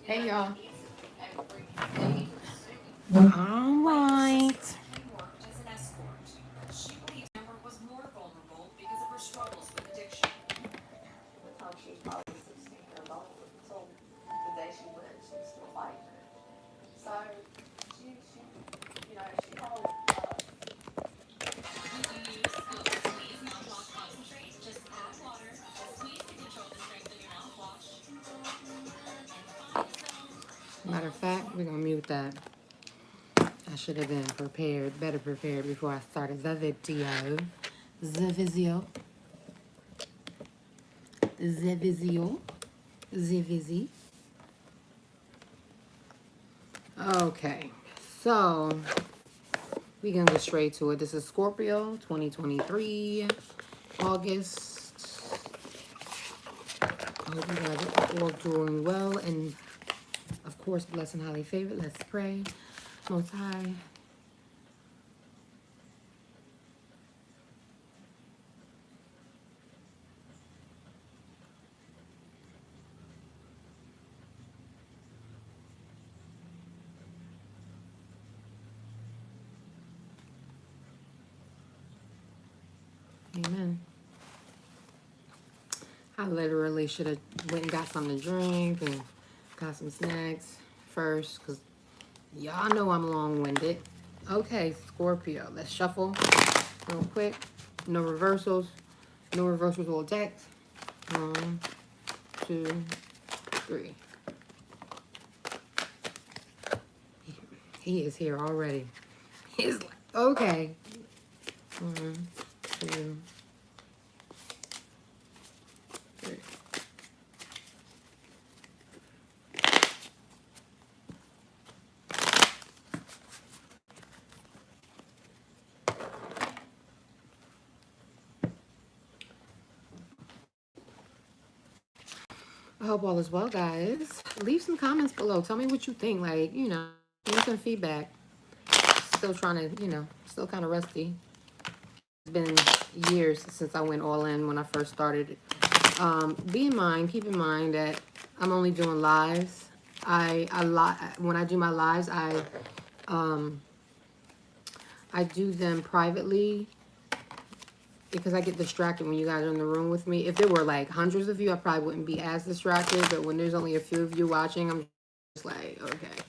Hey y'all. All right. Matter of fact, we're gonna mute that. I should have been prepared, better prepared before I started the video. The video. The video. The visi. Okay. So we can go straight to it. This is Scorpio 2023, August. I hope you guys are all doing well and of course blessed and highly favored. Let's pray. Most High. Amen. I literally should have went and got something to drink and got some snacks first because y'all know I'm long-winded. Okay, Scorpio. Let's shuffle real quick. No reversals. No reversals or decks. 1, 2, 3. He is here already. He's like, okay. 1, 2, 3. I hope all is well, guys. Leave some comments below. Tell me what you think. Like, give me some feedback. Still trying to, still kind of rusty. It's been years since I went all in when I first started. Keep in mind that I'm only doing lives. When I do my lives, I do them privately because I get distracted when you guys are in the room with me. If there were like hundreds of you, I probably wouldn't be as distracted. But when there's only a few of you watching, I'm just like, okay.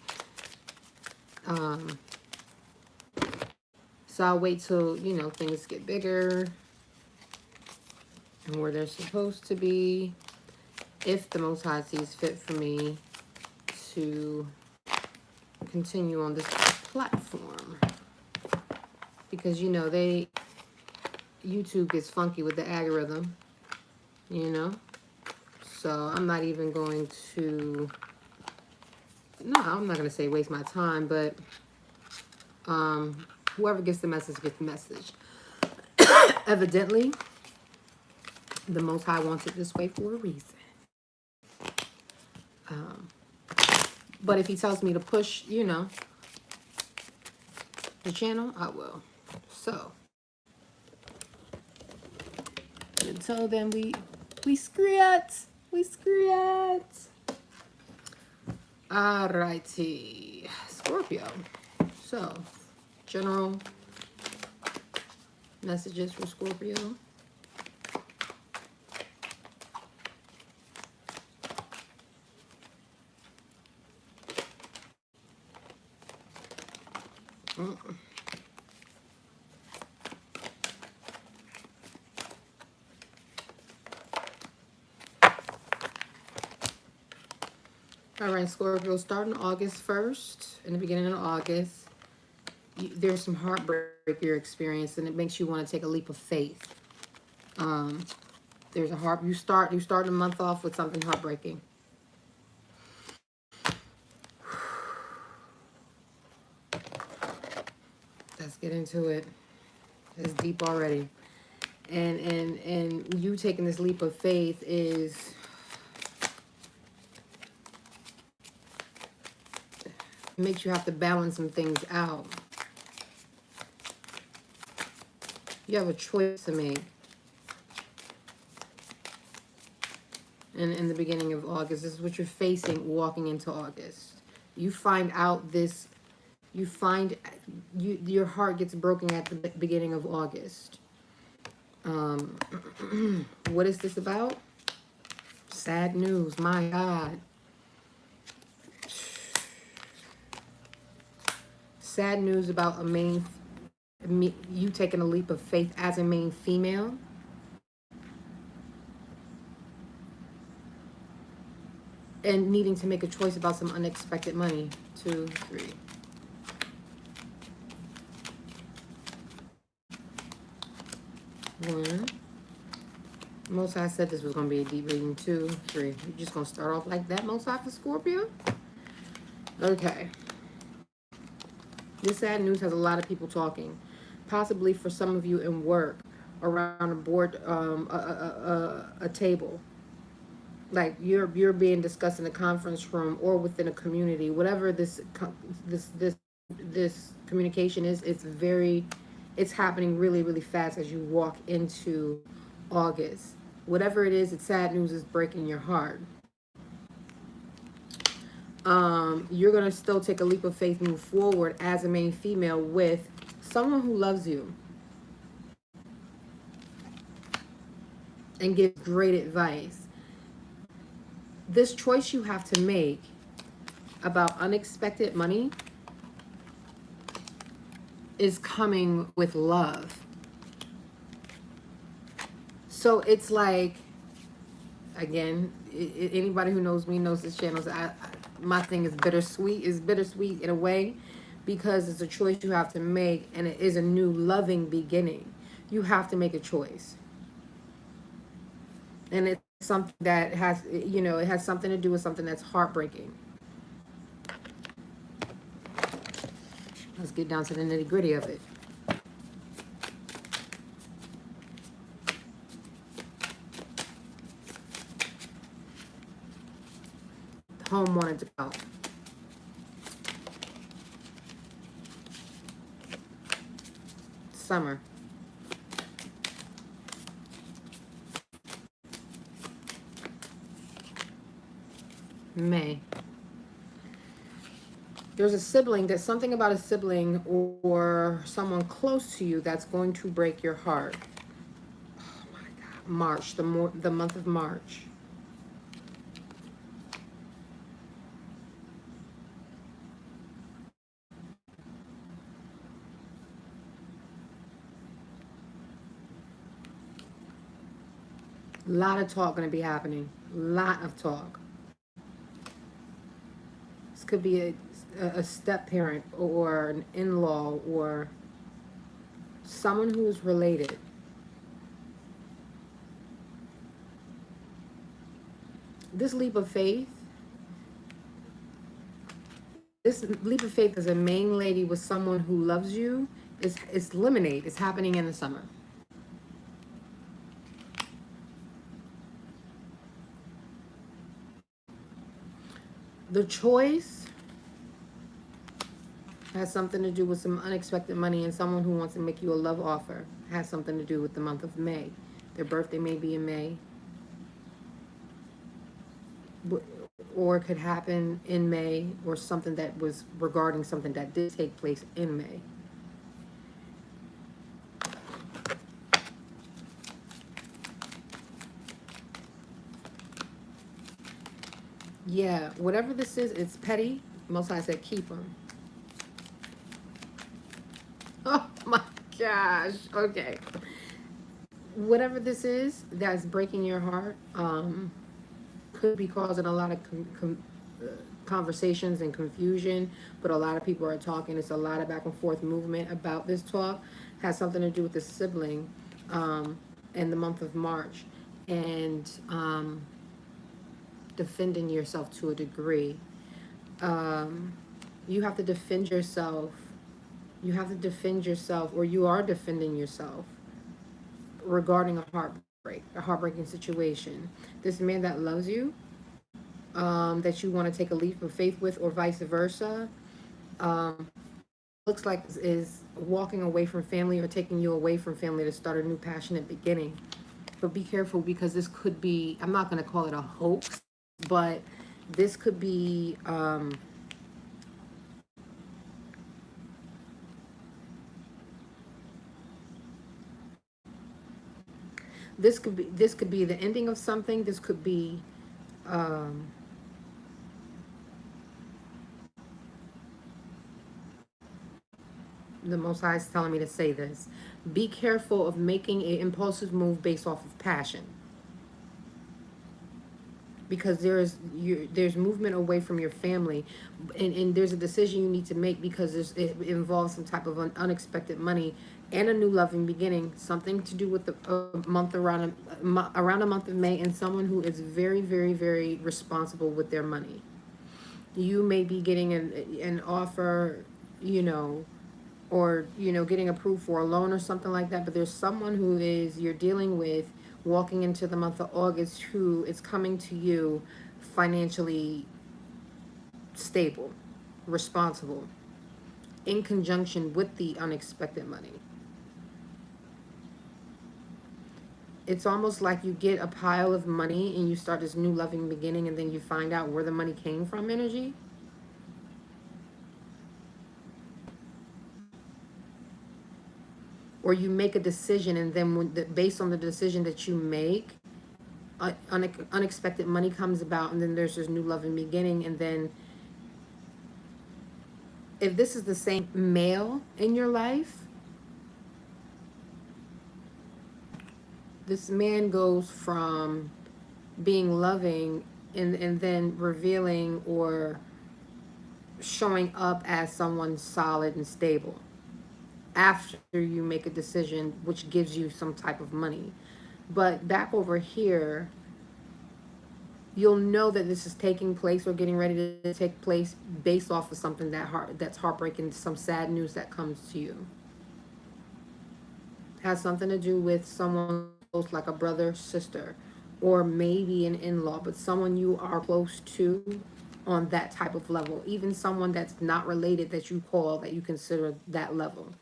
So I'll wait till, things get bigger and where they're supposed to be. If the Most High sees fit for me to continue on this platform. Because, YouTube gets funky with the algorithm, So I'm not even going to, no, I'm not going to say waste my time, but whoever gets the message gets the message. Evidently, the Most High wants it this way for a reason. But if he tells me to push, the channel, I will. So, until then, we screat. We screat. Alrighty. Scorpio. So, general messages for Scorpio. All right, Scorpio, starting August 1st, in the beginning of August, there's some heartbreak you're experiencing, and it makes you want to take a leap of faith. There's you start the month off with something heartbreaking. Let's get into it. It's deep already. And you taking this leap of faith makes you have to balance some things out. You have a choice to make. in the beginning of August. This is what you're facing walking into August. You find out this, you find, your heart gets broken at the beginning of August. What is this about? Sad news, my God. Sad news about you taking a leap of faith as a main female. And needing to make a choice about some unexpected money. 2, 3. One. Most High said this was going to be a deep reading. 2, 3. You're just going to start off like that, Most High, for Scorpio? Okay. This sad news has a lot of people talking. Possibly for some of you in work, around a board, a table. Like you're being discussed in a conference room or within a community. Whatever this communication is, it's happening really, really fast as you walk into August. Whatever it is, it's sad news is breaking your heart. You're going to still take a leap of faith, move forward as a main female with someone who loves you and gives great advice. This choice you have to make about unexpected money is coming with love. So it's like, again, anybody who knows me knows this channel. My thing is bittersweet. It's bittersweet in a way because it's a choice you have to make, and it is a new loving beginning. You have to make a choice. And it's something that has, it has something to do with something that's heartbreaking. Let's get down to the nitty-gritty of it. Home wanted to go. Summer. May. There's a sibling, there's something about a sibling or someone close to you that's going to break your heart. Oh my God. March, the month of March. A lot of talk going to be happening. A lot of talk. This could be a step-parent or an in-law or someone who is related. This leap of faith as a main lady with someone who loves you is lemonade. It's happening in the summer. The choice has something to do with some unexpected money and someone who wants to make you a love offer. Has something to do with the month of May. Their birthday may be in May. Or it could happen in May, or something that was regarding something that did take place in May. Yeah, whatever this is, it's petty. Most High said keep them. Oh my gosh. Okay. Whatever this is that's breaking your heart, could be causing a lot of conversations and confusion, but a lot of people are talking. It's a lot of back and forth movement about this talk. Has something to do with the sibling in the month of March, and defending yourself to a degree. You have to defend yourself. You have to defend yourself, or you are defending yourself regarding a heartbreaking situation. This man that loves you, that you want to take a leap of faith with, or vice versa, looks like is walking away from family or taking you away from family to start a new passionate beginning. But be careful because this could be, I'm not going to call it a hoax, but this could be, this could be the ending of something. This could be, um, the Most High is telling me to say this. Be careful of making an impulsive move based off of passion, because there's movement away from your family, and there's a decision you need to make because it involves some type of unexpected money and a new loving beginning, something to do with the month around a month of May, and someone who is very, very, very responsible with their money. You may be getting an offer, or getting approved for a loan or something like that, but there's someone who is you're dealing with walking into the month of August who is coming to you financially stable, responsible, in conjunction with the unexpected money. It's almost like you get a pile of money and you start this new loving beginning, and then you find out where the money came from, energy. Or you make a decision, and then based on the decision that you make, unexpected money comes about, and then there's this new loving beginning. And then if this is the same male in your life, this man goes from being loving and then revealing or showing up as someone solid and stable after you make a decision which gives you some type of money. But back over here, you'll know that this is taking place or getting ready to take place based off of something that's heartbreaking, some sad news that comes to you. Has something to do with someone close, like a brother, sister, or maybe an in-law, but someone you are close to on that type of level. Even someone that's not related that you call, that you consider that level.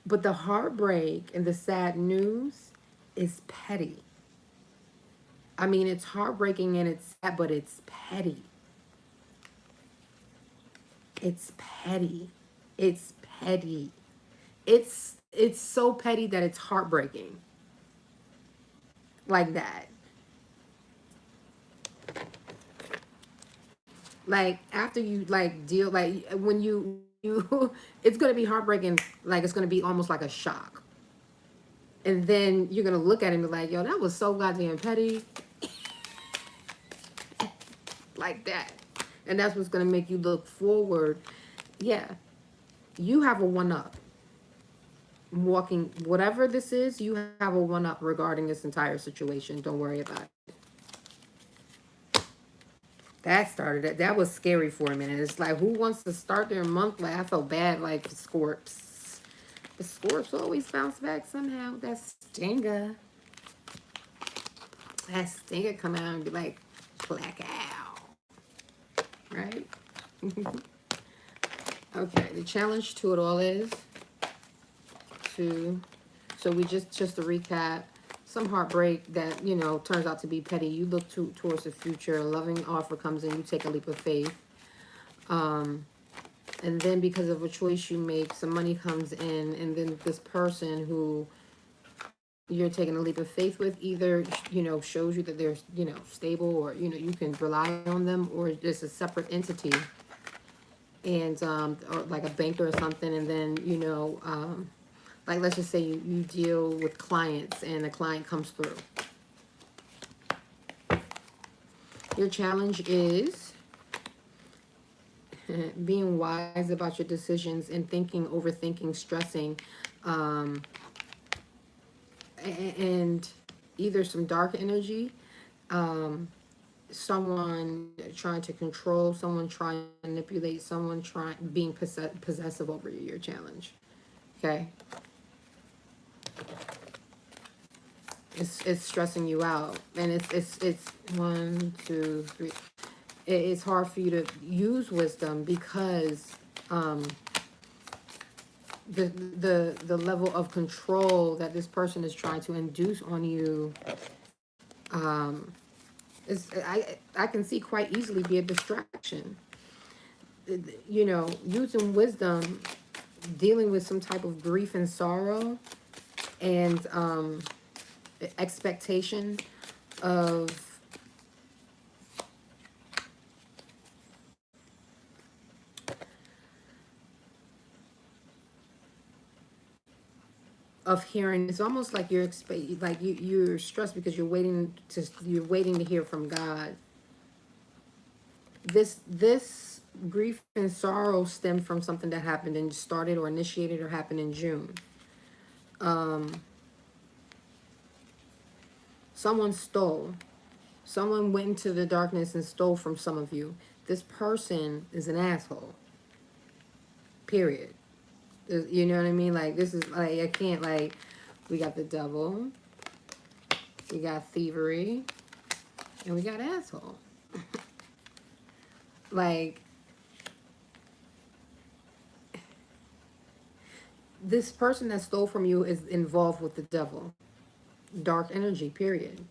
But the heartbreak and the sad news is petty. I mean, it's heartbreaking and it's sad, but it's petty. It's petty. It's petty. It's so petty that it's heartbreaking. Like that. Like after you deal, when you it's gonna be heartbreaking, like it's gonna be almost like a shock. And then you're gonna look at him and be like, yo, that was so goddamn petty. Like that. And that's what's gonna make you look forward. Yeah. You have a one-up. Walking, whatever this is, you have a one-up regarding this entire situation. Don't worry about it. That was scary for a minute. It's like, who wants to start their month? Like, I felt bad, like, for Scorps. The Scorps always bounce back somehow. That stinger. That stinger come out and be like, black out. Right? Okay, the challenge to it all is so we just to recap, some heartbreak that, turns out to be petty. You look towards the future, a loving offer comes in, you take a leap of faith. And then because of a choice you make, some money comes in, and then this person who you're taking a leap of faith with either, shows you that they're, stable, or, you can rely on them, or just a separate entity. And, or like a banker or something, and then, like, let's just say you deal with clients and a client comes through. Your challenge is being wise about your decisions and thinking, overthinking, stressing, and either some dark energy, someone trying to control, someone trying to manipulate, someone being possessive over you. Your challenge. Okay. It's stressing you out, and it's 1, 2, 3. It's hard for you to use wisdom because the level of control that this person is trying to induce on you, is I can see quite easily be a distraction. You know, using wisdom, dealing with some type of grief and sorrow, and expectation of hearing. It's almost like you're stressed because you're waiting to hear from God. This grief and sorrow stem from something that happened and started or initiated or happened in June. Someone stole. Someone went into the darkness and stole from some of you. This person is an asshole. Period. You know what I mean? Like, this is like, I can't, like, we got the devil, we got thievery, and we got asshole. Like, this person that stole from you is involved with the devil. Dark energy, period.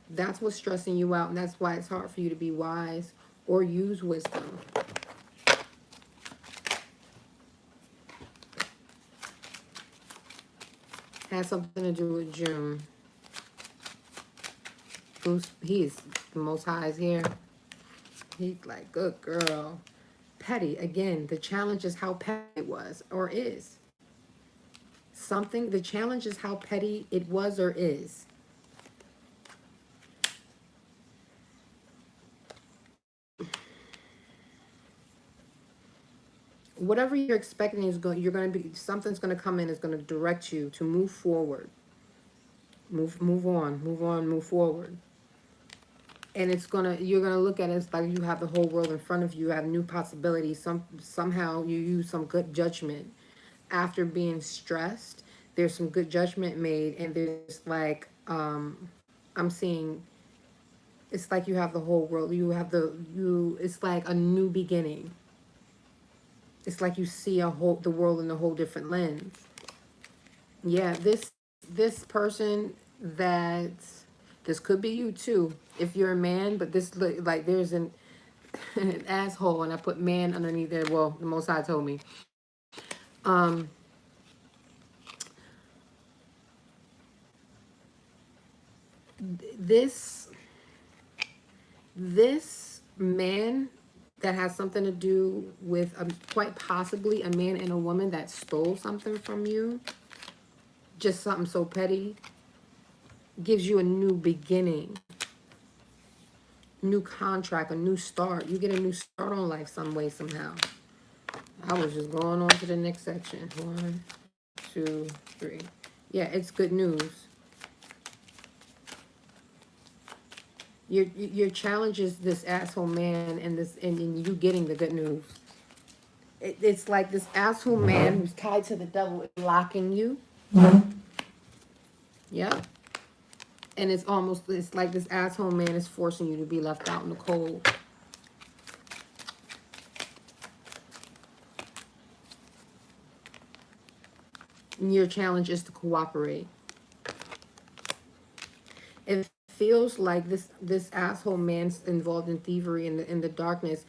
That's what's stressing you out, and that's why it's hard for you to be wise or use wisdom. Has something to do with June. He's the Most High is here. He's like, good girl. Petty. Again, the challenge is how petty it was or is. The challenge is how petty it was or is. Whatever you're expecting something's going to come in, is going to direct you to move forward. Move on, move forward. And you're gonna look at it as like you have the whole world in front of you. You have new possibilities. Somehow you use some good judgment after being stressed. There's some good judgment made, and there's like I'm seeing. It's like you have the whole world. It's like a new beginning. It's like you see the world in a whole different lens. Yeah, this person this could be you too, if you're a man, but this like there's an asshole, and I put man underneath there. Well, the Most High told me. This man that has something to do with quite possibly a man and a woman that stole something from you, just something so petty, gives you a new beginning, new contract, a new start. You get a new start on life some way, somehow. I was just going on to the next section. 1, 2, 3. Yeah, it's good news. Your challenge is this asshole man and you getting the good news. It's like this asshole man who's tied to the devil is locking you. Yeah. And it's like this asshole man is forcing you to be left out in the cold. And your challenge is to cooperate. It feels like this asshole man's involved in thievery in the darkness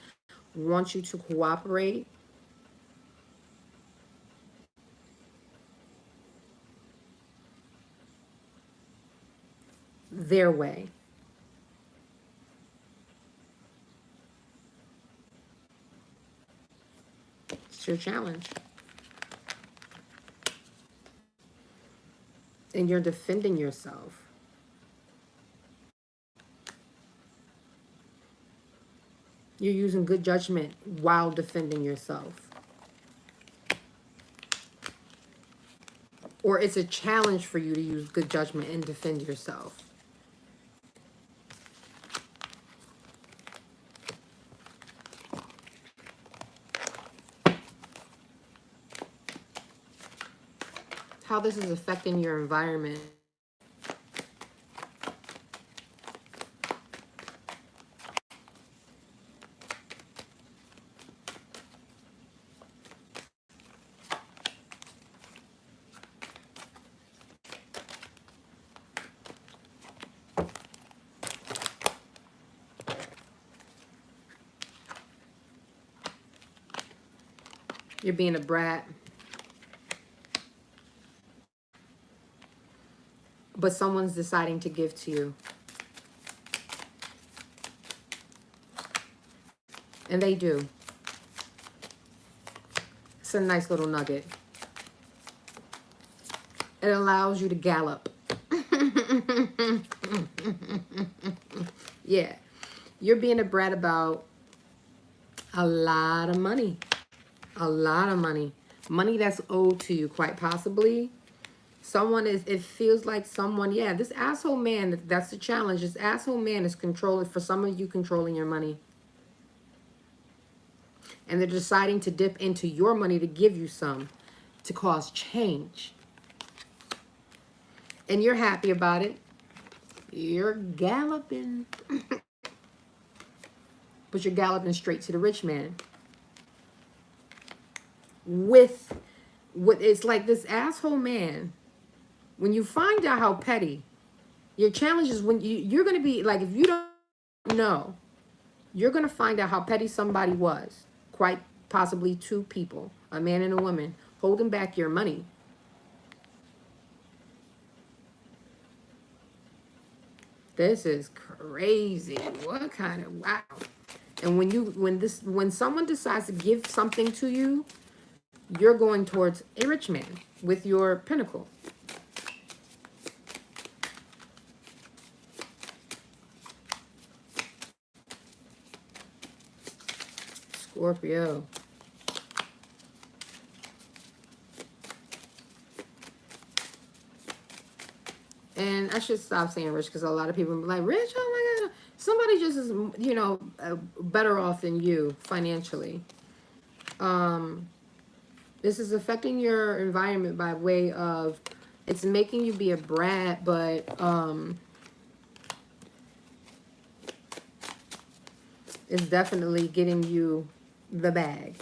wants you to cooperate. Their way. It's your challenge. And you're defending yourself. You're using good judgment while defending yourself. Or it's a challenge for you to use good judgment and defend yourself. How this is affecting your environment. You're being a brat. But someone's deciding to give to you. And they do. It's a nice little nugget. It allows you to gallop. Yeah. You're being a brat about a lot of money. A lot of money. Money that's owed to you, quite possibly. Someone is, it feels like someone, yeah, this asshole man, that's the challenge. This asshole man is controlling, for some of you, controlling your money. And they're deciding to dip into your money to give you some, to cause change. And you're happy about it. You're galloping. But you're galloping straight to the rich man. With what it's like this asshole man. When you find out how petty, your challenge is when you're going to be like, if you don't know, you're going to find out how petty somebody was. Quite possibly two people, a man and a woman, holding back your money. This is crazy. What kind of wow. And when someone decides to give something to you, you're going towards a rich man with your pinnacle. Scorpio. And I should stop saying rich because a lot of people are like, rich? Oh my God. Somebody just is, you know, better off than you financially. This is affecting your environment by way of, it's making you be a brat, but it's definitely getting you the bag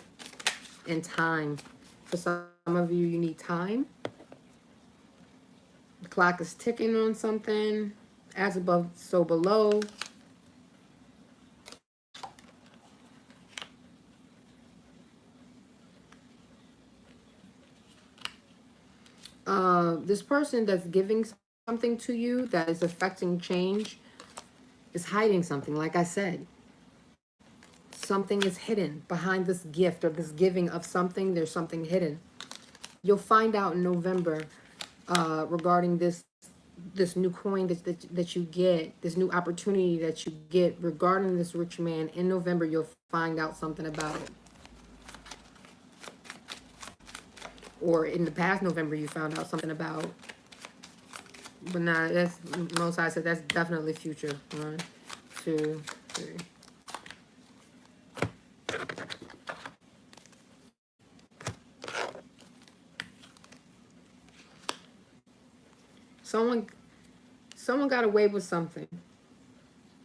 and time. For some of you, you need time. The clock is ticking on something. As above, so below. This person that's giving something to you that is affecting change is hiding something. Like I said, something is hidden behind this gift or this giving of something. There's something hidden. You'll find out in November regarding this new coin that you get, this new opportunity that you get regarding this rich man. In November, you'll find out something about it. Or in the past November, you found out something about. But now, that's most I said, that's definitely future. 1, 2, 3. Someone got away with something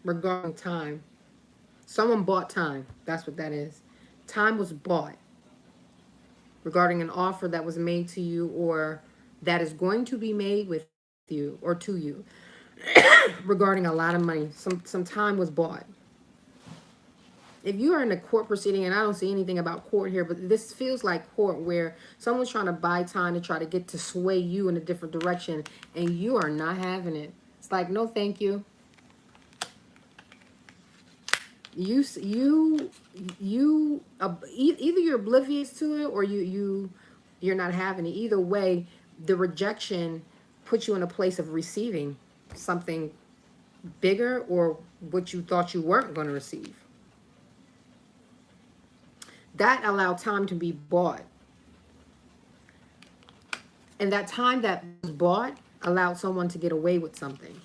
regarding time. Someone bought time. That's what that is. Time was bought regarding an offer that was made to you or that is going to be made with you or to you regarding a lot of money. Some time was bought. If you are in a court proceeding, and I don't see anything about court here, but this feels like court where someone's trying to buy time to try to get to sway you in a different direction, and you are not having it. It's like, no, thank you. Either you're oblivious to it or you're not having it. Either way, the rejection puts you in a place of receiving something bigger or what you thought you weren't going to receive. That allowed time to be bought. And that time that was bought allowed someone to get away with something.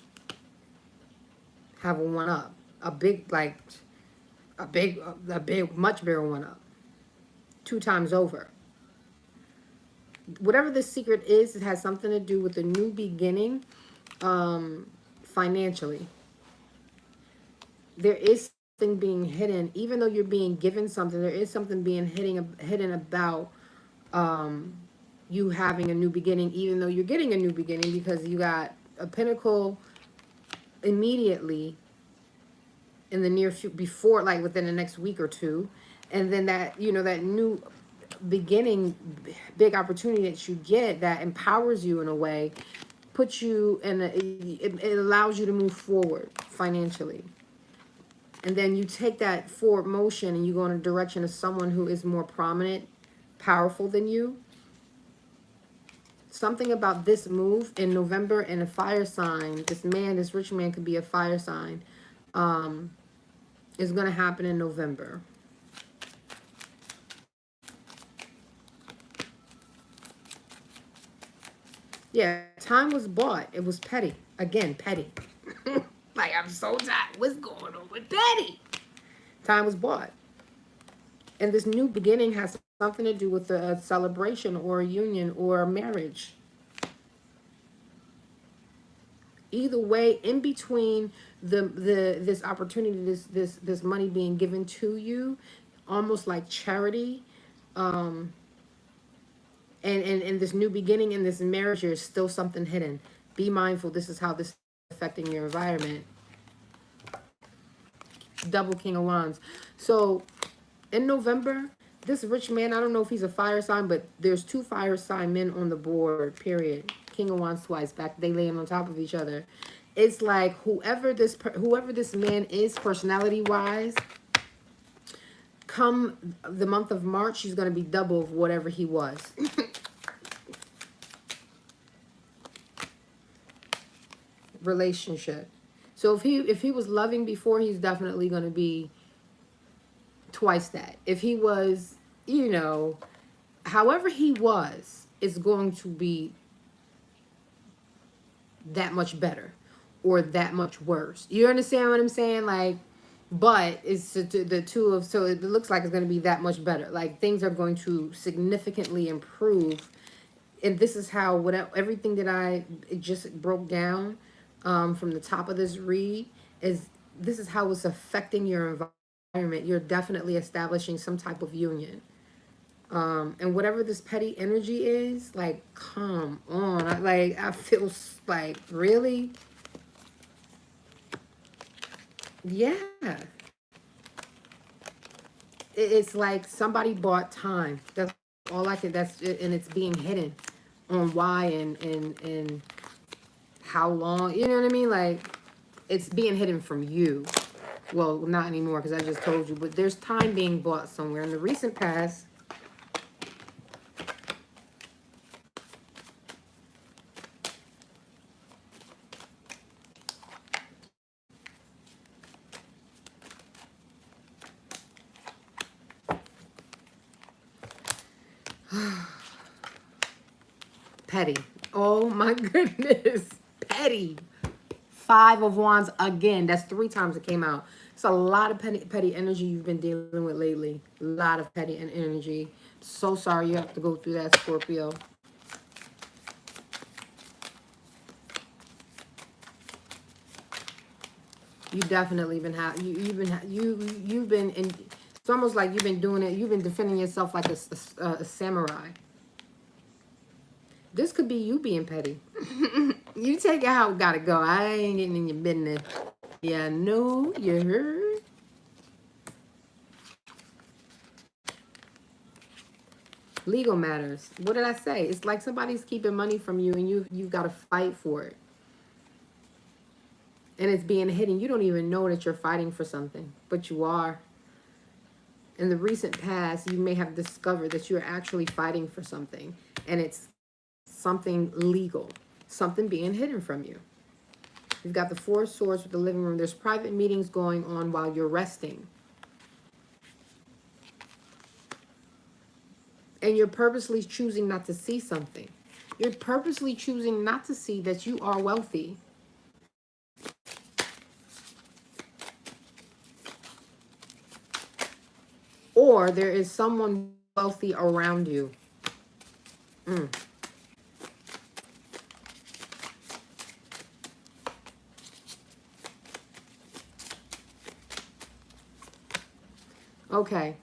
Have a one up. A big, much bigger one up. 2 times over. Whatever the secret is, it has something to do with a new beginning financially. There is something being hidden. Even though you're being given something, there is something being hidden about you having a new beginning, even though you're getting a new beginning because you got a pinnacle immediately in the near future, before, like within the next week or two. And then that, that new beginning, big opportunity that you get that empowers you in a way, puts you in it allows you to move forward financially. And then you take that forward motion and you go in a direction of someone who is more prominent, powerful than you. Something about this move in November and a fire sign, this rich man could be a fire sign, is going to happen in November. Yeah, time was bought. It was petty. Again, petty. Like, I'm so tired. What's going on with petty? Time was bought. And this new beginning has something to do with a celebration or a union or a marriage. Either way, in between this opportunity, this money being given to you, almost like charity, and this new beginning in this marriage, there's still something hidden. Be mindful. This is how this is affecting your environment. Double King of Wands. So in November, this rich man, I don't know if he's a fire sign, but there's 2 fire sign men on the board, period. King of Wands twice, back they laying on top of each other. It's like whoever this man is, personality wise, come the month of March, he's going to be double of whatever he was. Relationship. So if he was loving before, he's definitely going to be twice that. If he was, however he was, it's going to be that much better or that much worse. You understand what I'm saying? Like, but it's the two of, so it looks like it's going to be that much better. Like, things are going to significantly improve. And this is how everything that I just broke down from the top of this read this is how it's affecting your environment. You're definitely establishing some type of union. And whatever this petty energy is, like, come on. I feel like, really? Yeah. It's like somebody bought time. That's all I can, and it's being hidden on why and how long, you know what I mean? Like, it's being hidden from you. Well, not anymore because I just told you, but there's time being bought somewhere in the recent past. Petty. Oh my goodness. Petty. 5 of Wands again. That's 3 times it came out. It's a lot of petty energy you've been dealing with lately. A lot of petty energy. So sorry you have to go through that, Scorpio. You definitely been you've been in. It's almost like you've been doing it. You've been defending yourself like a samurai. This could be you being petty. You take it how it gotta go. I ain't getting in your business. Yeah, no, you heard. Legal matters. What did I say? It's like somebody's keeping money from you and you've got to fight for it. And it's being hidden. You don't even know that you're fighting for something, but you are. In the recent past, you may have discovered that you're actually fighting for something, and it's something legal, something being hidden from you. You've got the 4 swords with the living room. There's private meetings going on while you're resting. And you're purposely choosing not to see something. You're purposely choosing not to see that you are wealthy. Or there is someone wealthy around you. Okay.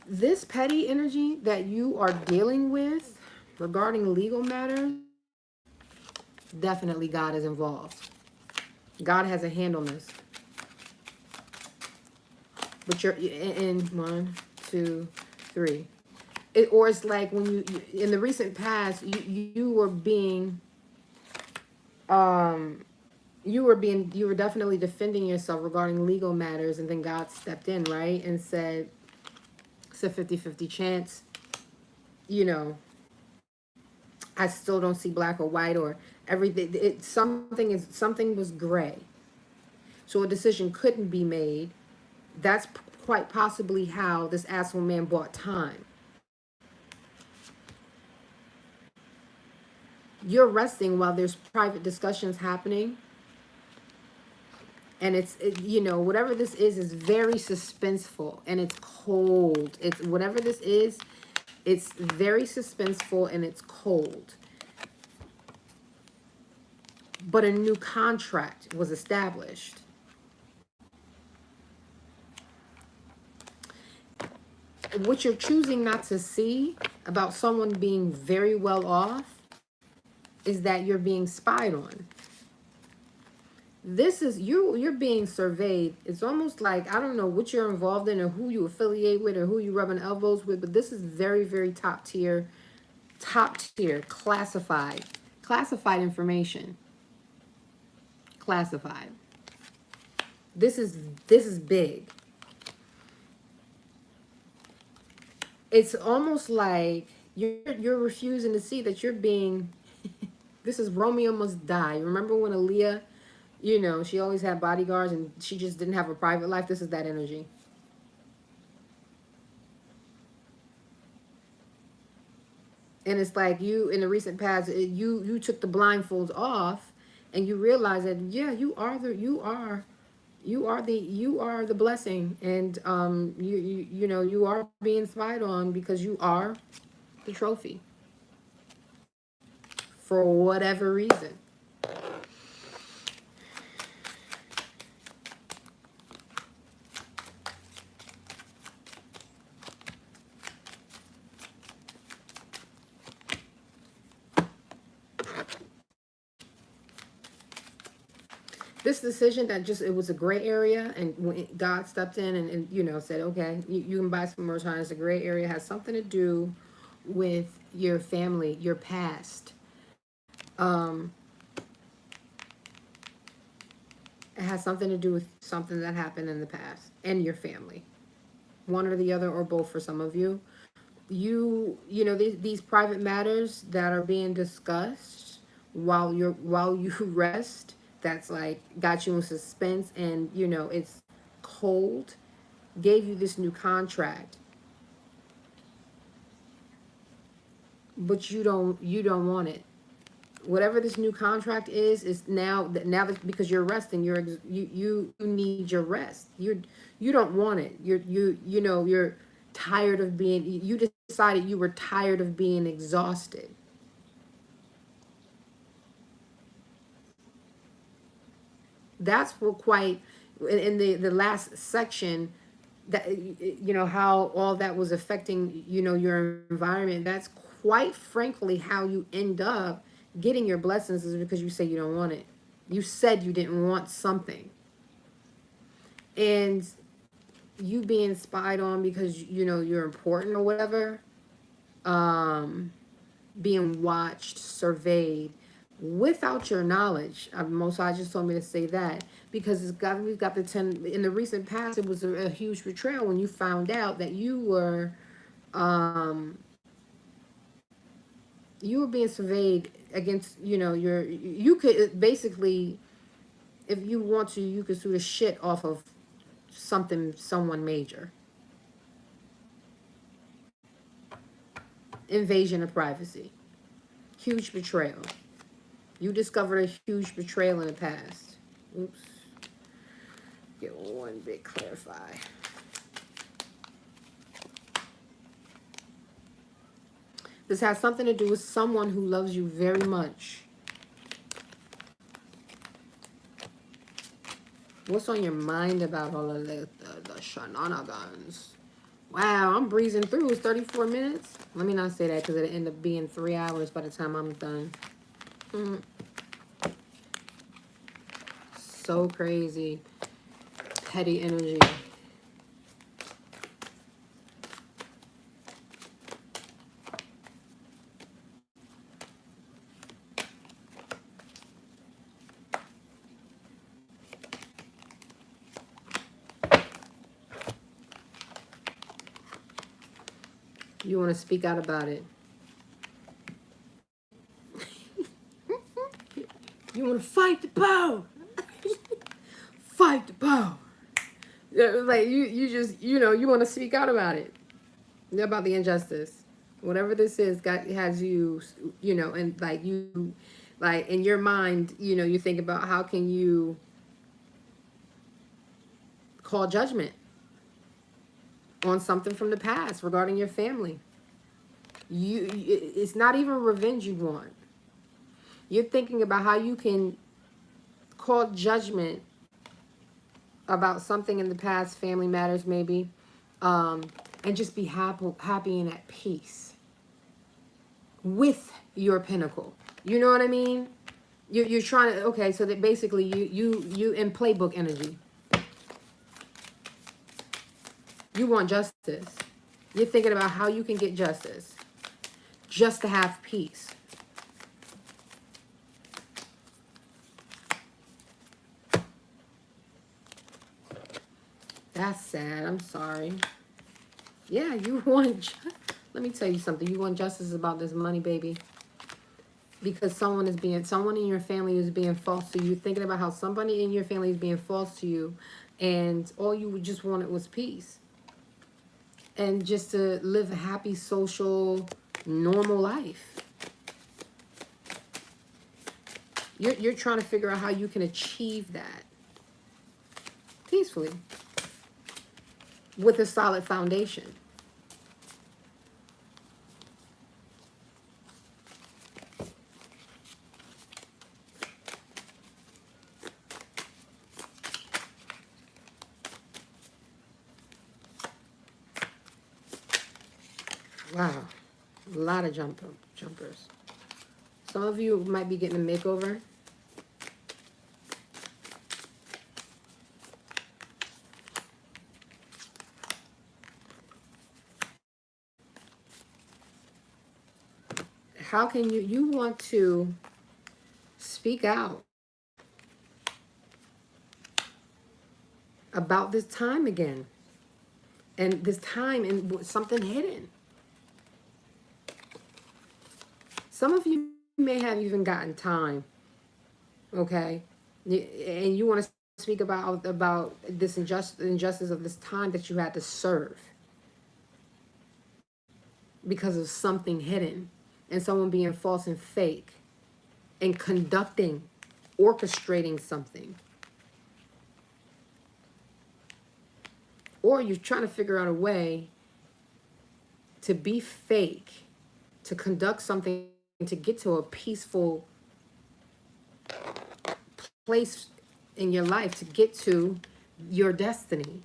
This petty energy that you are dealing with regarding legal matters, definitely God is involved. God has a hand on this. But you're in 1, 2, 3. Or it's like when in the recent past, you were being, um, you were definitely defending yourself regarding legal matters, and then God stepped in, right? And said, it's a 50-50 chance, you know, I still don't see black or white or everything. Something was gray. So a decision couldn't be made. That's quite possibly how this asshole man bought time. You're resting while there's private discussions happening, and you know, whatever this is very suspenseful, and it's cold. It's whatever this is, it's very suspenseful and it's cold. But a new contract was established. What you're choosing not to see about someone being very well off is that you're being spied on. This is you're being surveyed. It's almost like, I don't know what you're involved in or who you affiliate with or who you rubbing elbows with, but this is very, very top tier classified information. Classified. This is big. It's almost like you're refusing to see that you're being this is Romeo Must Die. Remember when Aaliyah, you know, she always had bodyguards and she just didn't have a private life? This is that energy. And it's like you, in the recent past, you took the blindfolds off and you realize that, yeah, you are the blessing, and you know, you are being spied on because you are the trophy for whatever reason. This decision that just, it was a gray area, and when God stepped in and you know, said, okay, you can buy some more time. It's a gray area, it has something to do with your family, your past. Um, it has something to do with something that happened in the past and your family. One or the other, or both for some of you. You know, these private matters that are being discussed while you rest, that's like got you in suspense, and you know it's cold, gave you this new contract, but you don't want it. Whatever this new contract is now that because you're resting, you need your rest. You don't want it. You know, you're tired of being, you decided you were tired of being exhausted. That's what quite in the last section, that you know how all that was affecting, you know, your environment. That's quite frankly how you end up getting your blessings, is because you say you don't want it. You said you didn't want something, and you being spied on because you know you're important or whatever, being watched, surveyed without your knowledge. Most High just told me to say that because we've got the 10 in the recent past. It was a huge betrayal when you found out that um, you were being surveyed against. You know, you could basically, if you want to, you could sue the shit off of someone major. Invasion of privacy, huge betrayal. You discovered a huge betrayal in the past. Oops. Get one bit clarify. This has something to do with someone who loves you very much. What's on your mind about all of the shenanigans? Wow, I'm breezing through. It's 34 minutes. Let me not say that because it'll end up being 3 hours by the time I'm done. So crazy. Petty energy. You want to speak out about it. You want to fight the power. Fight the power. Like you just, you want to speak out about it. About the injustice. Whatever this is, God has you, and like you, like in your mind, you think about how can you call judgment on something from the past regarding your family. It's not even revenge you want. You're thinking about how you can call judgment about something in the past, family matters maybe, and just be happy and at peace with your pinnacle. You know what I mean? You're trying to, okay, so that basically you in playbook energy. You want justice. You're thinking about how you can get justice just to have peace. That's sad. I'm sorry. Yeah, you want, let me tell you something. You want justice about this money, baby. Because someone in your family is being false to you. You're thinking about how somebody in your family is being false to you. And all you just wanted was peace. And just to live a happy, social, normal life. You're trying to figure out how you can achieve that peacefully with a solid foundation. Wow, a lot of jumpers. Some of you might be getting a makeover. How can you want to speak out about this time again, and this time and something hidden. Some of you may have even gotten time, okay, and you want to speak about this injustice of this time that you had to serve because of something hidden and someone being false and fake and orchestrating something. Or you're trying to figure out a way to be fake, to conduct something, to get to a peaceful place in your life, to get to your destiny.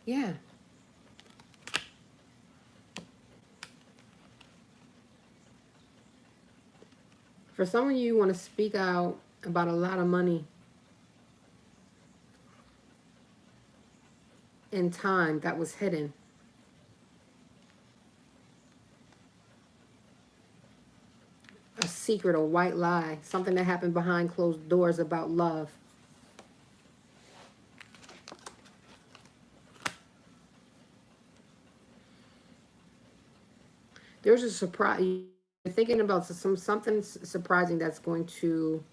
Yeah. For some of you want to speak out about a lot of money and time that was hidden. A secret, a white lie, something that happened behind closed doors about love. There's a surprise. You're thinking about something surprising that's going to,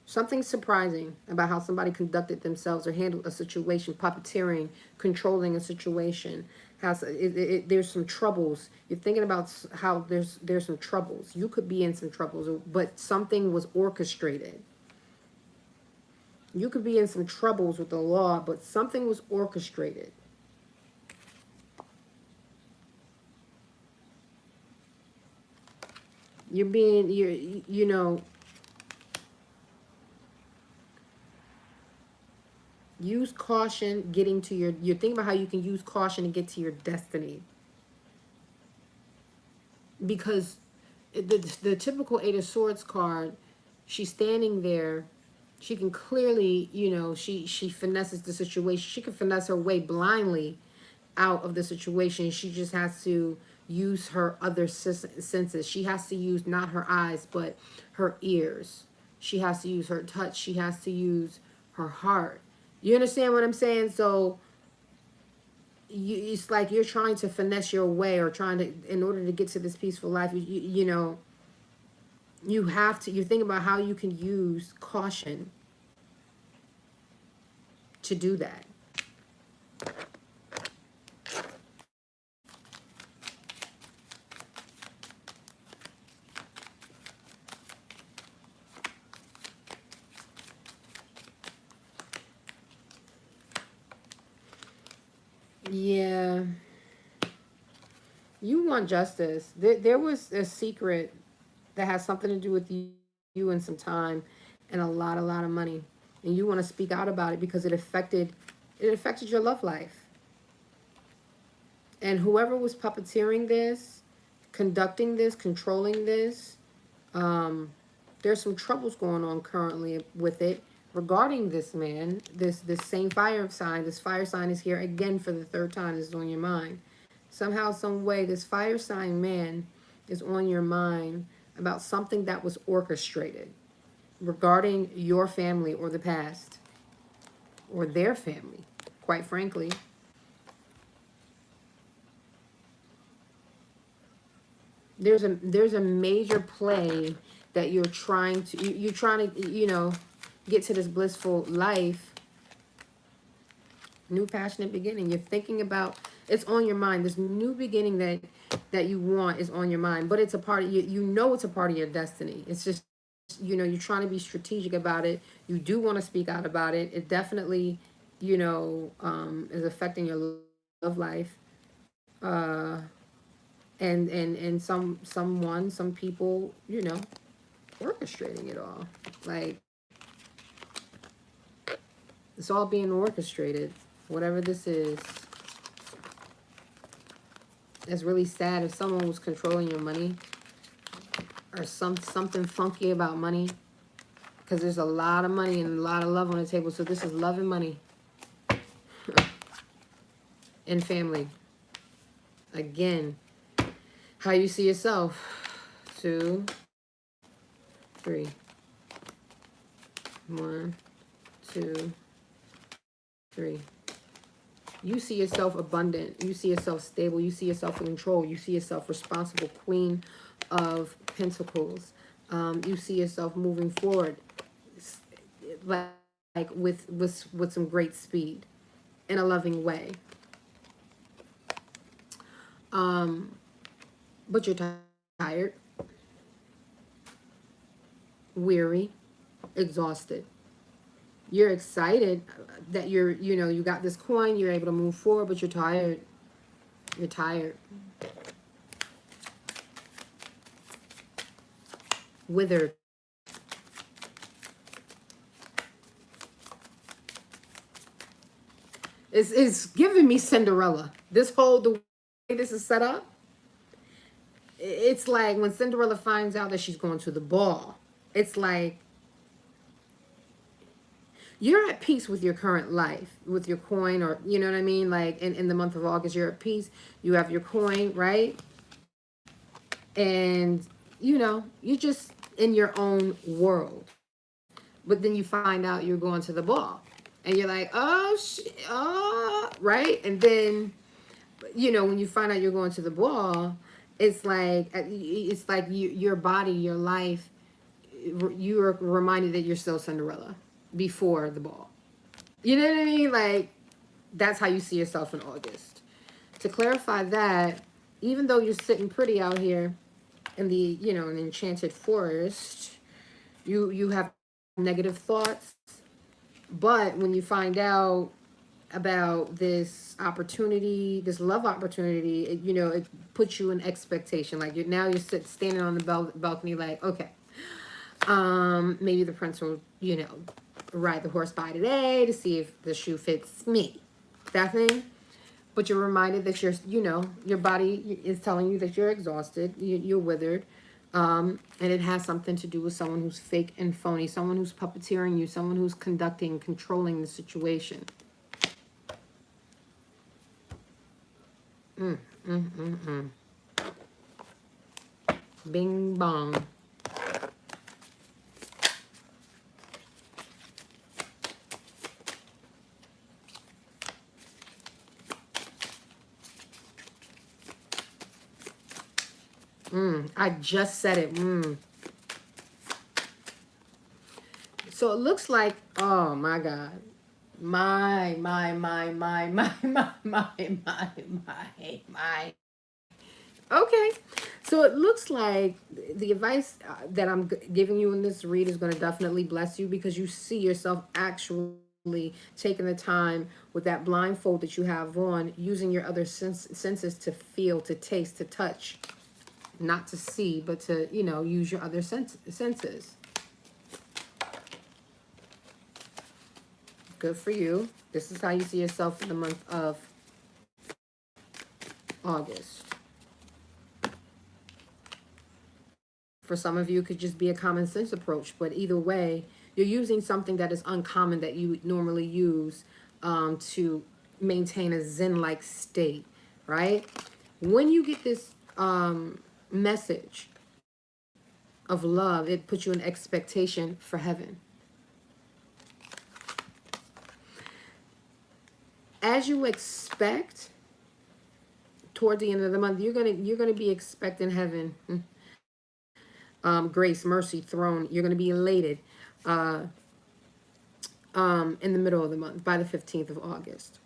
something surprising about how somebody conducted themselves or handled a situation, puppeteering, controlling a situation. There's some troubles. You're thinking about how there's some troubles. You could be in some troubles, but something was orchestrated. You could be in some troubles with the law, but something was orchestrated. You know, use caution getting to you're thinking about how you can use caution to get to your destiny. Because the typical Eight of Swords card, she's standing there, she can clearly, she finesses the situation. She can finesse her way blindly out of the situation. She just has to use her other senses. She has to use not her eyes, but her ears. She has to use her touch. She has to use her heart. You understand what I'm saying? So it's like you're trying to finesse your way, or trying to, in order to get to this peaceful life, you know, you have to, you think about how you can use caution to do that. Yeah. You want justice. There was a secret that has something to do with you and some time and a lot of money. And you want to speak out about it because it affected your love life. And whoever was puppeteering this, conducting this, controlling this, there's some troubles going on currently with it regarding this man. This same fire sign. This fire sign is here again for the third time. This is on your mind. Somehow, some way, this fire sign man is on your mind about something that was orchestrated regarding your family or the past or their family, quite frankly. There's a major play that you're trying to, you're trying to, you know, get to this blissful life, new passionate beginning. You're thinking about, it's on your mind. This new beginning that you want is on your mind, but it's a part of you. You know, it's a part of your destiny. It's just, you know, you're trying to be strategic about it. You do want to speak out about it. It definitely, you know, is affecting your love life. Uh, and some people, you know, orchestrating it all. Like, it's all being orchestrated. Whatever this is. It's really sad if someone was controlling your money, or something funky about money, because there's a lot of money and a lot of love on the table. So this is love and money and family. Again, how you see yourself. 2, 3. 1, 2, 3. You see yourself abundant. You see yourself stable. You see yourself in control. You see yourself responsible. Queen of Pentacles. You see yourself moving forward, like with some great speed, in a loving way. But you're tired, weary, exhausted. You're excited that you know, you got this coin, you're able to move forward, but you're tired. You're tired. Withered. It's giving me Cinderella. This whole, the way this is set up, it's like when Cinderella finds out that she's going to the ball. It's like you're at peace with your current life, with your coin, or you know what I mean? Like in the month of August, you're at peace. You have your coin, right? And, you know, you're just in your own world. But then you find out you're going to the ball. And you're like, oh, right? And then, you know, when you find out you're going to the ball, it's like your body, your life, you're reminded that you're still Cinderella before the ball. You know what I mean? Like, that's how you see yourself in August. To clarify that, even though you're sitting pretty out here in the, you know, an enchanted forest, you have negative thoughts. But when you find out about this opportunity, this love opportunity, you know, it puts you in expectation. Like you're standing on the balcony, like, okay, maybe the prince will, you know, ride the horse by today to see if the shoe fits me. That thing. But you're reminded that you know, your body is telling you that you're exhausted, you're withered. And it has something to do with someone who's fake and phony, someone who's puppeteering you, someone who's controlling the situation. Bing bong. I just said it. So it looks like, oh my God. My. Okay. So it looks like the advice that I'm giving you in this read is going to definitely bless you, because you see yourself actually taking the time with that blindfold that you have on, using your other senses to feel, to taste, to touch, not to see, but to, use your other senses. Good for you. This is how you see yourself in the month of August. For some of you, it could just be a common sense approach, but either way, you're using something that is uncommon that you normally use to maintain a Zen-like state, right? When you get this message of love, it puts you in expectation for heaven. As you expect, toward the end of the month, you're gonna be expecting heaven. Grace, mercy, throne. You're going to be elated in the middle of the month, by the 15th of August.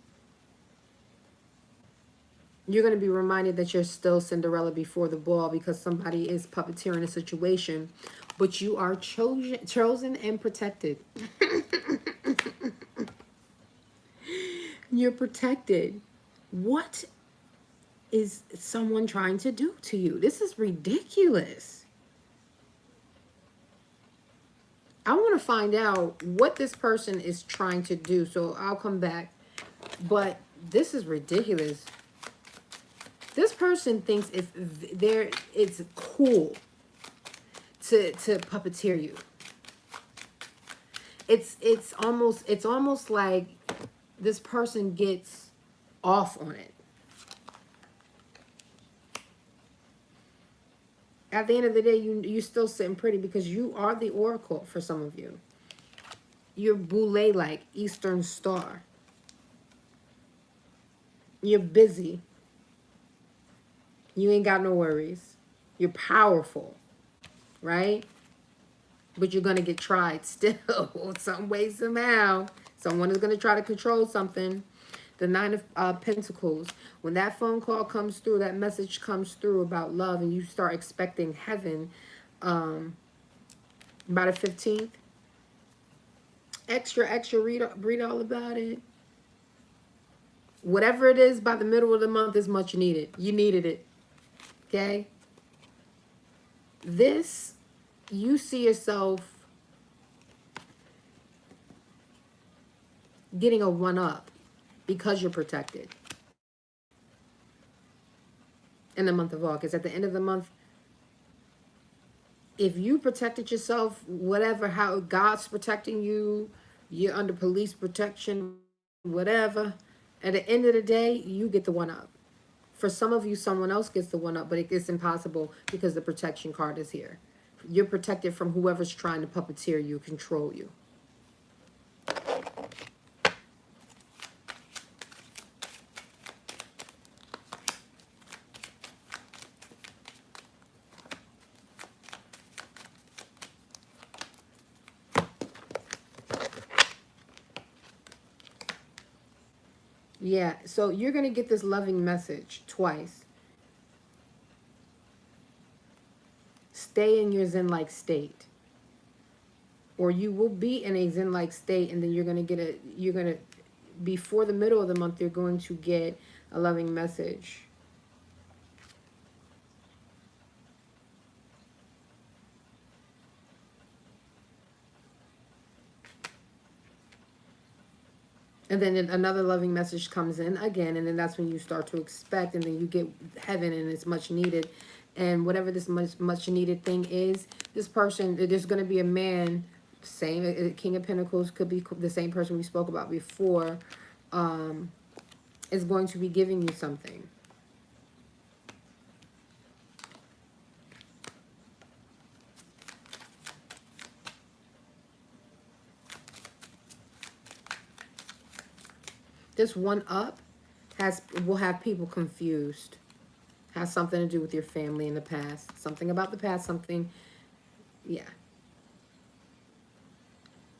You're going to be reminded that you're still Cinderella before the ball, because somebody is puppeteering a situation, but you are chosen and protected. You're protected. What is someone trying to do to you? This is ridiculous. I want to find out what this person is trying to do, so I'll come back. But this is ridiculous. This person thinks it's cool to puppeteer you. It's almost like this person gets off on it. At the end of the day, you're still sitting pretty, because you are the oracle for some of you. You're Boule-like, Eastern Star. You're busy. You ain't got no worries. You're powerful, right? But you're going to get tried still, some way, somehow. Someone is going to try to control something. The Nine of Pentacles. When that phone call comes through, that message comes through about love, and you start expecting heaven by the 15th. Extra, read all about it. Whatever it is by the middle of the month is much needed. You needed it. Okay? This, you see yourself getting a one-up because you're protected in the month of August. At the end of the month, if you protected yourself, whatever, how God's protecting you, you're under police protection, whatever, at the end of the day, you get the one-up. For some of you, someone else gets the one-up, but it's impossible because the protection card is here. You're protected from whoever's trying to puppeteer you, control you. Yeah, so you're going to get this loving message twice. Stay in your Zen-like state. Or you will be in a Zen-like state, and then before the middle of the month, you're going to get a loving message. And then another loving message comes in again, and then that's when you start to expect, and then you get heaven, and it's much needed. And whatever this much needed thing is, this person, there's going to be a man, same King of Pentacles, could be the same person we spoke about before, is going to be giving you something. This one up will have people confused. Has something to do with your family in the past. Something about the past, something, yeah.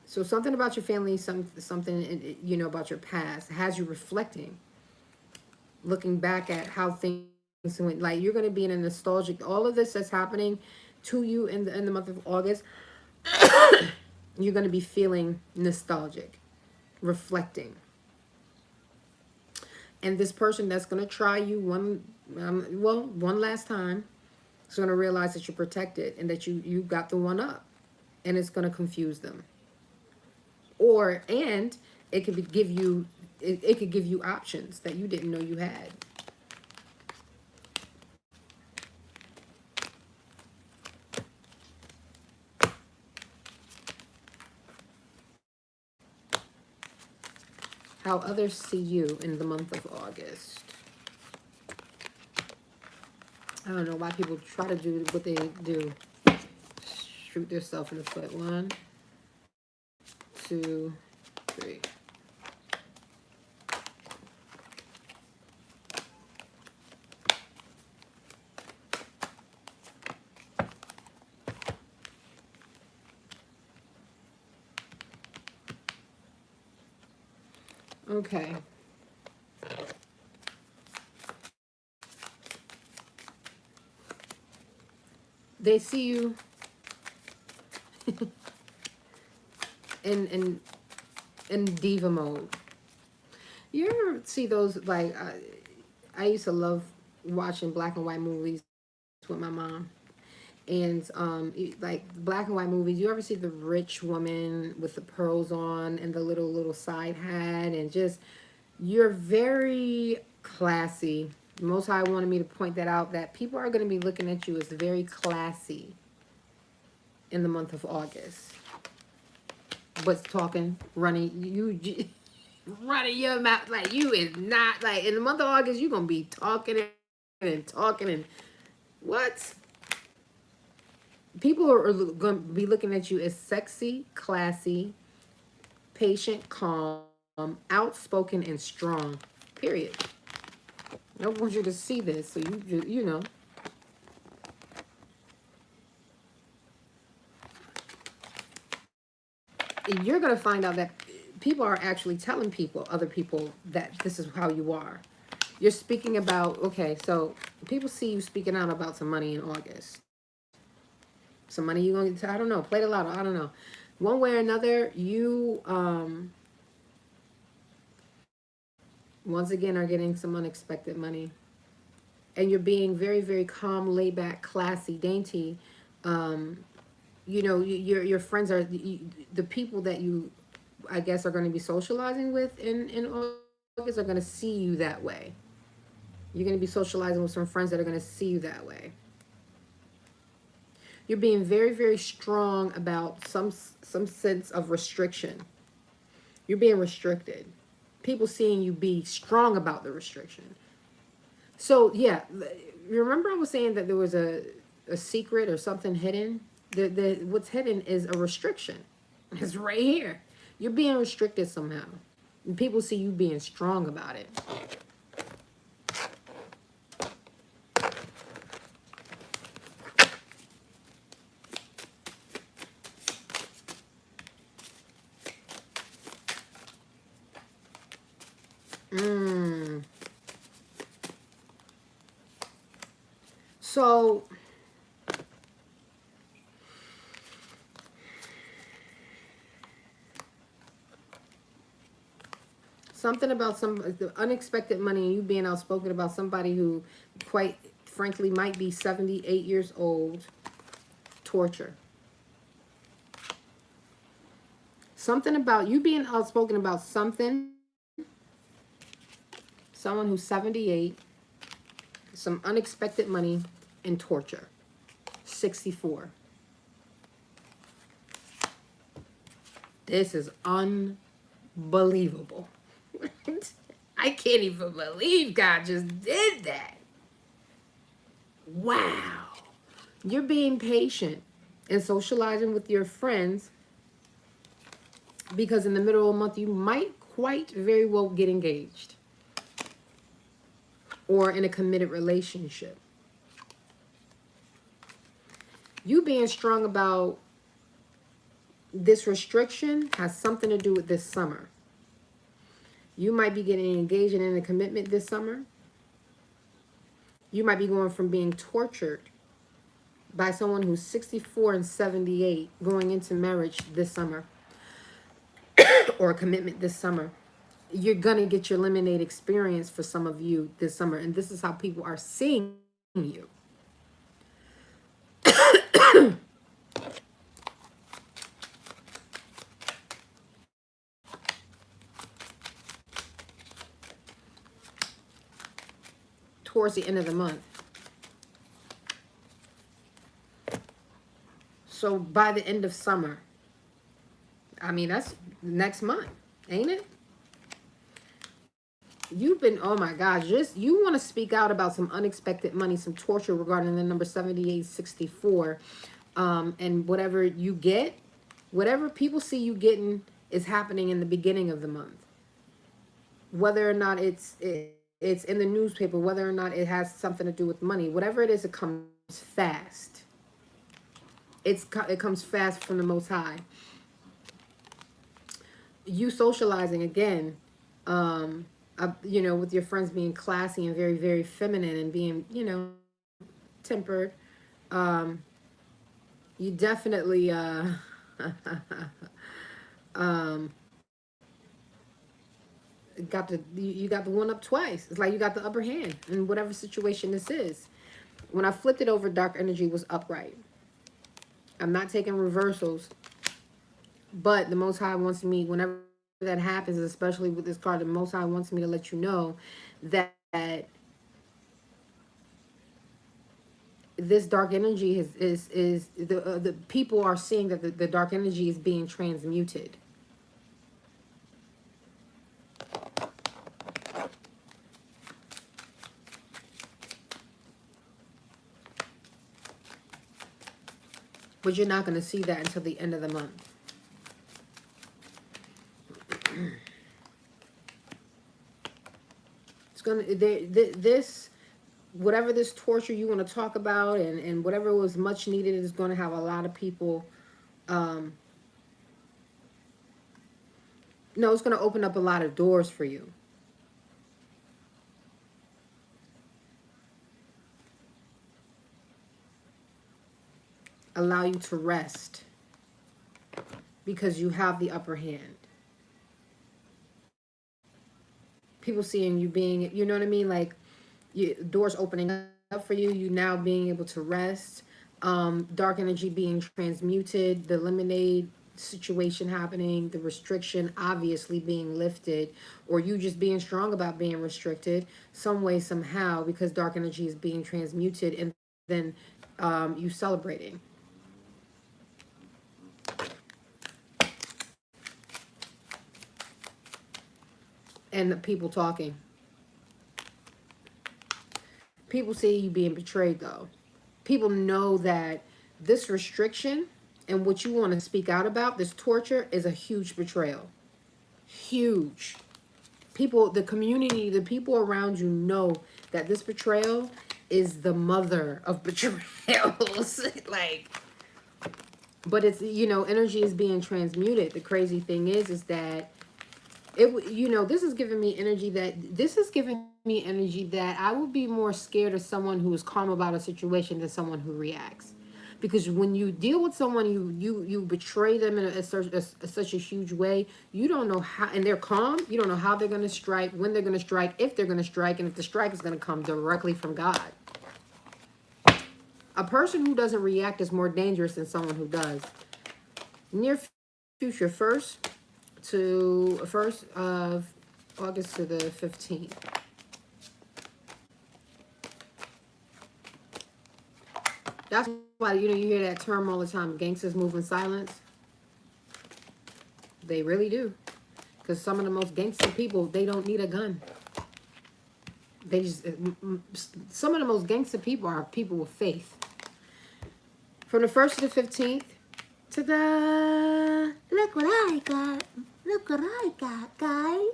So something about your family, something you know about your past has you reflecting, looking back at how things went. Like you're going to be in a nostalgic. All of this that's happening to you in the month of August, you're going to be feeling nostalgic, reflecting. And this person that's going to try you one last time is going to realize that you're protected and that you got the one up, and it's going to confuse them. And it could give you it could give you options that you didn't know you had. How others see you in the month of August. I don't know why people try to do what they do. Shoot themselves in the foot. 1, 2, 3. Okay. They see you in in diva mode. You ever see those like I used to love watching black and white movies with my mom. And like black and white movies, you ever see the rich woman with the pearls on and the little side hat, and just you're very classy. Most High wanted me to point that out, that people are going to be looking at you as very classy in the month of August. What's talking, running, running your mouth like you is not, like in the month of August, you're going to be talking and talking and what? People are going to be looking at you as sexy, classy, patient, calm, outspoken, and strong. Period. I don't want you to see this, so you know. You're going to find out that people are actually telling other people, that this is how you are. You're speaking about, okay, so people see you speaking out about some money in August. Some money you're going to, I don't know, play the lotto, I don't know. One way or another, you, once again, are getting some unexpected money. And you're being very, very calm, laid back, classy, dainty. You know, your friends are, the people that you, I guess, are going to be socializing with in August are going to see you that way. You're going to be socializing with some friends that are going to see you that way. You're being very, very strong about some sense of restriction. You're being restricted. People seeing you be strong about the restriction. So, yeah, remember I was saying that there was a secret or something hidden? What's hidden is a restriction. It's right here. You're being restricted somehow. And people see you being strong about it. So, something about the unexpected money and you being outspoken about somebody who, quite frankly, might be 78 years old. Torture. Something about you being outspoken about something. Someone who's 78. Some unexpected money and torture. 64. This is unbelievable. I can't even believe God just did that. Wow. You're being patient and socializing with your friends because in the middle of the month you might quite very well get engaged or in a committed relationship. You being strong about this restriction has something to do with this summer. You might be getting engaged in a commitment this summer. You might be going from being tortured by someone who's 64 and 78 going into marriage this summer or a commitment this summer. You're going to get your lemonade experience for some of you this summer. And this is how people are seeing you. Towards the end of the month. So by the end of summer, I mean, that's next month, ain't it? You've been, oh my gosh, just, you want to speak out about some unexpected money, some torture regarding the number 7864. And whatever you get, whatever people see you getting is happening in the beginning of the month. Whether or not it's in the newspaper, whether or not it has something to do with money, whatever it is, it comes fast. It comes fast from the Most High. You socializing again, you know, with your friends being classy and very, very feminine and being, you know, tempered. You definitely, you got the one up twice. It's like you got the upper hand in whatever situation this is. When I flipped it over, dark energy was upright. I'm not taking reversals, but the Most High wants me, whenever that happens, especially with this card, the Most High wants me to let you know that this dark energy is the people are seeing that the dark energy is being transmuted. But you're not going to see that until the end of the month. It's going to, this, whatever this torture you want to talk about and whatever was much needed is going to have a lot of people, no, it's going to open up a lot of doors for you. Allow you to rest because you have the upper hand. People seeing you being, you know what I mean? Like, doors opening up for you, you now being able to rest, dark energy being transmuted, the lemonade situation happening, the restriction obviously being lifted, or you just being strong about being restricted some way, somehow, because dark energy is being transmuted, and then you celebrating. And the people talking. People see you being betrayed, though. People know that this restriction and what you want to speak out about, this torture, is a huge betrayal. Huge. People, the community, the people around you know that this betrayal is the mother of betrayals. Like, but it's, you know, energy is being transmuted. The crazy thing is that it, you know, this is giving me energy that I would be more scared of someone who is calm about a situation than someone who reacts. Because when you deal with someone, you betray them in such a huge way, you don't know how, and they're calm, you don't know how they're going to strike, when they're going to strike, if they're going to strike, and if the strike is going to come directly from God. A person who doesn't react is more dangerous than someone who does. Near future, 1st of August to the 15th. That's why, you know, you hear that term all the time, gangsters move in silence. They really do. Because some of the most gangster people, they don't need a gun. They just, some of the most gangster people are people with faith. From the 1st to the 15th, Ta-da! Look what I got. Look what I got, guys.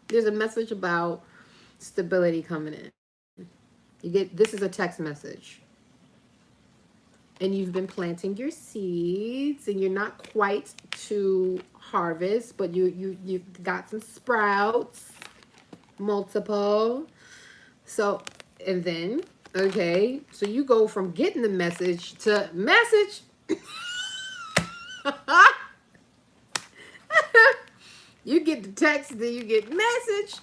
There's a message about stability coming in. You get, this is a text message. And you've been planting your seeds and you're not quite to harvest, but you've got some sprouts, multiple. So, and then, okay, so you go from getting the message to message. You get the text, then you get message.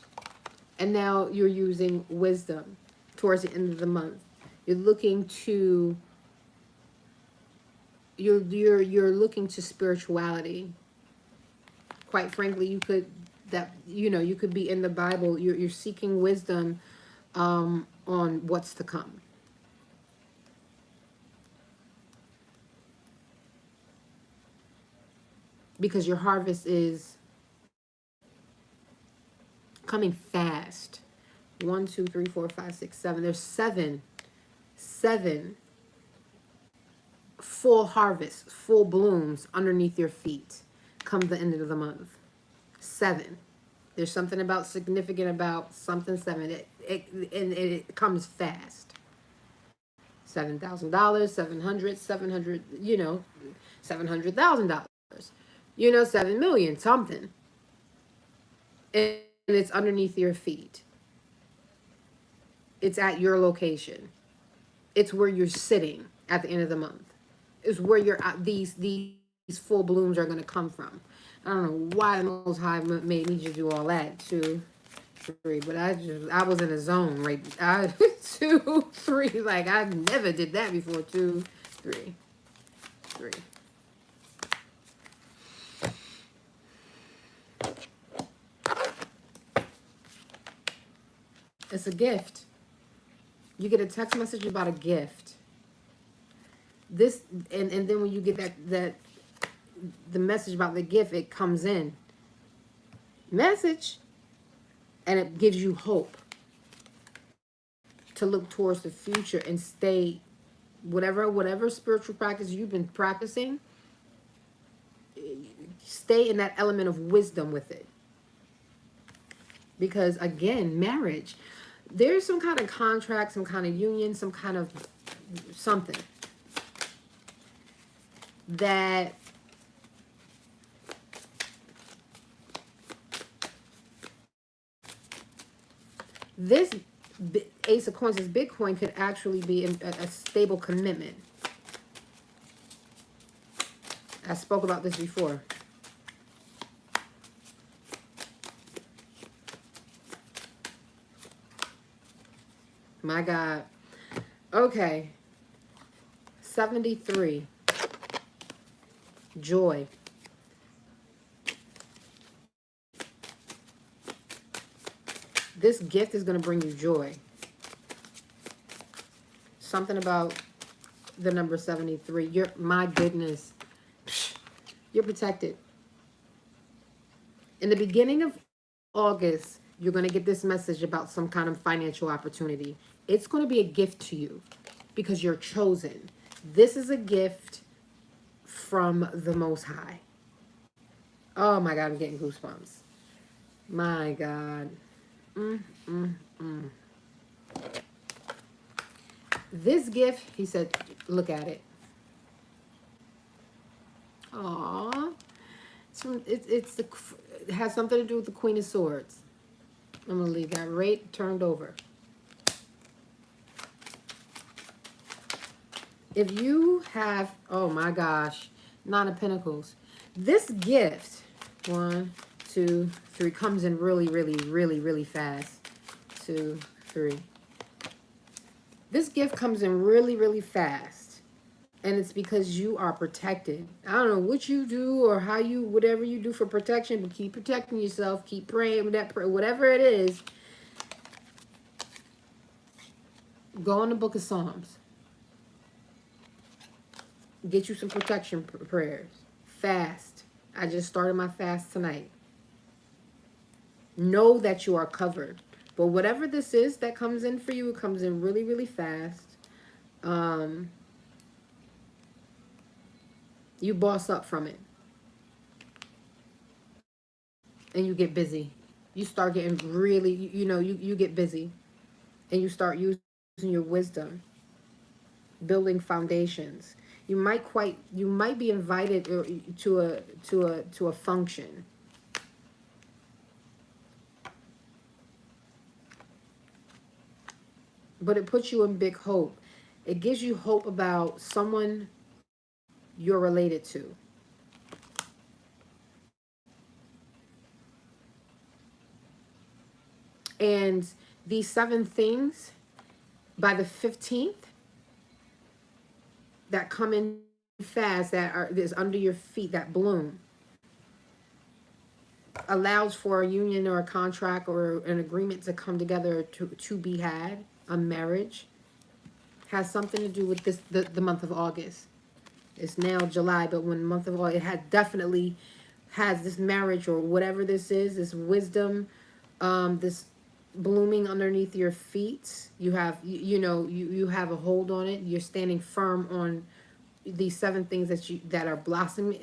And now you're using wisdom towards the end of the month. You're looking to you're looking to spirituality. Quite frankly, you could you could be in the Bible. You're seeking wisdom on what's to come. Because your harvest is coming fast. 1, 2, 3, 4, 5, 6, 7. There's seven full harvests, full blooms underneath your feet come the end of the month. 7. There's something about significant about something 7. It comes fast. $7,000, 700, $700,000. 7 million, something. And it's underneath your feet. It's at your location. It's where you're sitting at the end of the month. It's where these full blooms are going to come from. I don't know why the Most High made me just do all that. 2, 3, but I was in a zone, right? 2, 3, like I never did that before. 2, 3, 3. It's a gift. You get a text message about a gift. This and then when you get that the message about the gift, it comes in. Message. And it gives you hope to look towards the future and stay whatever spiritual practice you've been practicing, stay in that element of wisdom with it. Because again, marriage, there's some kind of contract, some kind of union, some kind of something that this Ace of Coins, this Bitcoin, could actually be a stable commitment. I spoke about this before. My God. Okay. 73. Joy. This gift is going to bring you joy. Something about the number 73. My goodness. You're protected. In the beginning of August, you're going to get this message about some kind of financial opportunity. It's going to be a gift to you because you're chosen. This is a gift from the Most High. Oh my God, I'm getting goosebumps. My God. This gift, he said, look at it. Aww. It has something to do with the Queen of Swords. I'm going to leave that right turned over. If you have, oh my gosh, 9 of Pentacles. This gift, 1, 2, 3, comes in really fast. 2, 3. This gift comes in really fast. And it's because you are protected. I don't know what you do or how you, whatever you do for protection, but keep protecting yourself. Keep praying with that, whatever it is. Go in the book of Psalms. Get you some protection prayers. Fast. I just started my fast tonight. Know that you are covered. But whatever this is that comes in for you, it comes in really fast. You boss up from it. And you get busy. You start getting really, you get busy. And you start using your wisdom, building foundations. You might be invited to a function. But it puts you in big hope. It gives you hope about someone you're related to. And these 7 things by the 15th that come in fast, that's under your feet, that bloom, allows for a union or a contract or an agreement to come together to be had, a marriage, has something to do with the month of August. It's now July, but when the month of August, it had definitely has this marriage or whatever this is, this wisdom, this blooming underneath your feet. You have, you have a hold on it. You're standing firm on these 7 things that are blossoming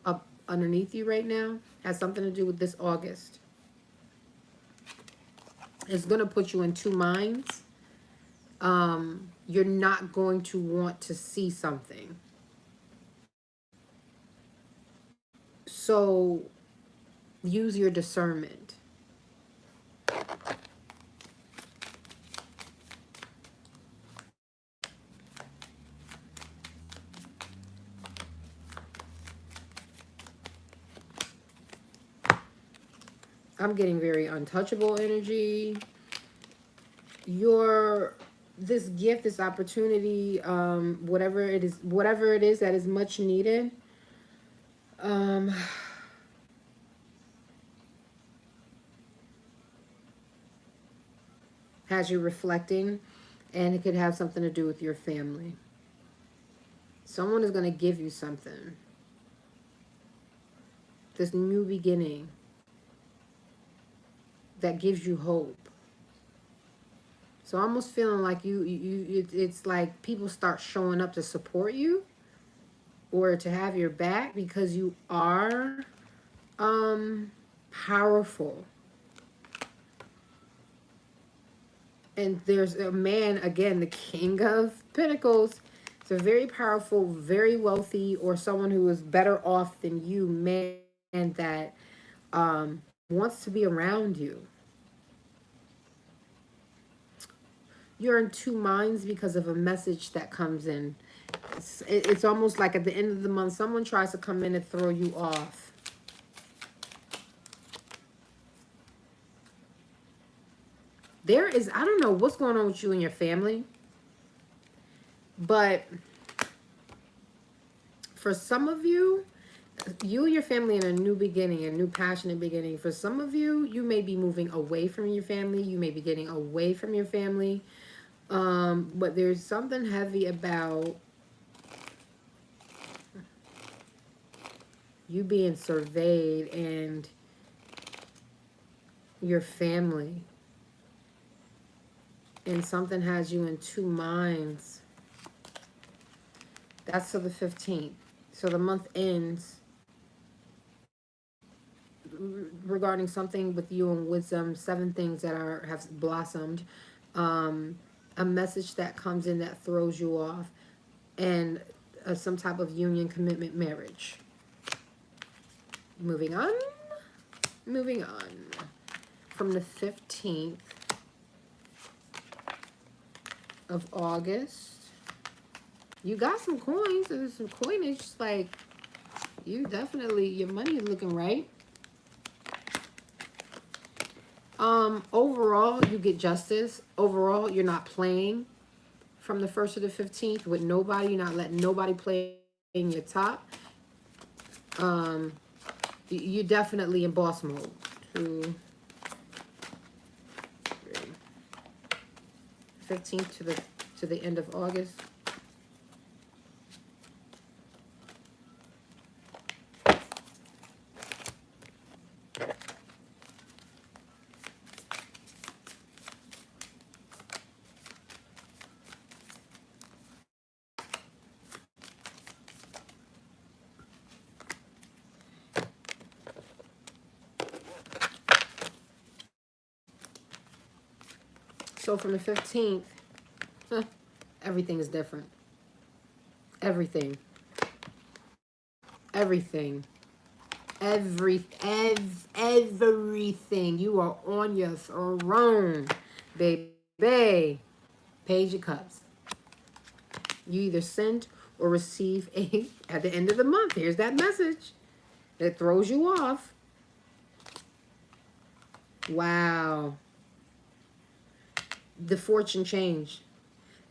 up underneath you right now. Has something to do with this August. It's going to put you in 2 minds. You're not going to want to see something. So use your discernment. I'm getting very untouchable energy. This gift, this opportunity, whatever it is that is much needed, has you reflecting, and it could have something to do with your family. Someone is going to give you something. This new beginning that gives you hope. So almost feeling like it's like people start showing up to support you or to have your back because you are powerful. And there's a man, again, the King of Pentacles. It's a very powerful, very wealthy, or someone who is better off than you, man, that wants to be around you. You're in 2 minds because of a message that comes in. It's almost like at the end of the month, someone tries to come in and throw you off. I don't know what's going on with you and your family, but for some of you, you and your family in a new beginning, a new passionate beginning. For some of you, you may be moving away from your family. You may be getting away from your family. But there's something heavy about you being surveyed and your family. And something has you in 2 minds. That's till the 15th. So the month ends regarding something with you and wisdom, 7 things that have blossomed. A message that comes in that throws you off, and some type of union, commitment, marriage. Moving on. From the 15th of August, you got some coins. There's some coinage. Like, you definitely, your money is looking right. Overall, you get justice. Overall, you're not playing from the 1st to the 15th with nobody. You're not letting nobody play in your top. You're definitely in boss mode. 2, 3, 15th to the end of August. So from the 15th, everything is different. Everything. Everything. Everything. You are on your throne, baby. Page of Cups. You either send or receive at the end of the month. Here's that message that throws you off. Wow. The fortune changed.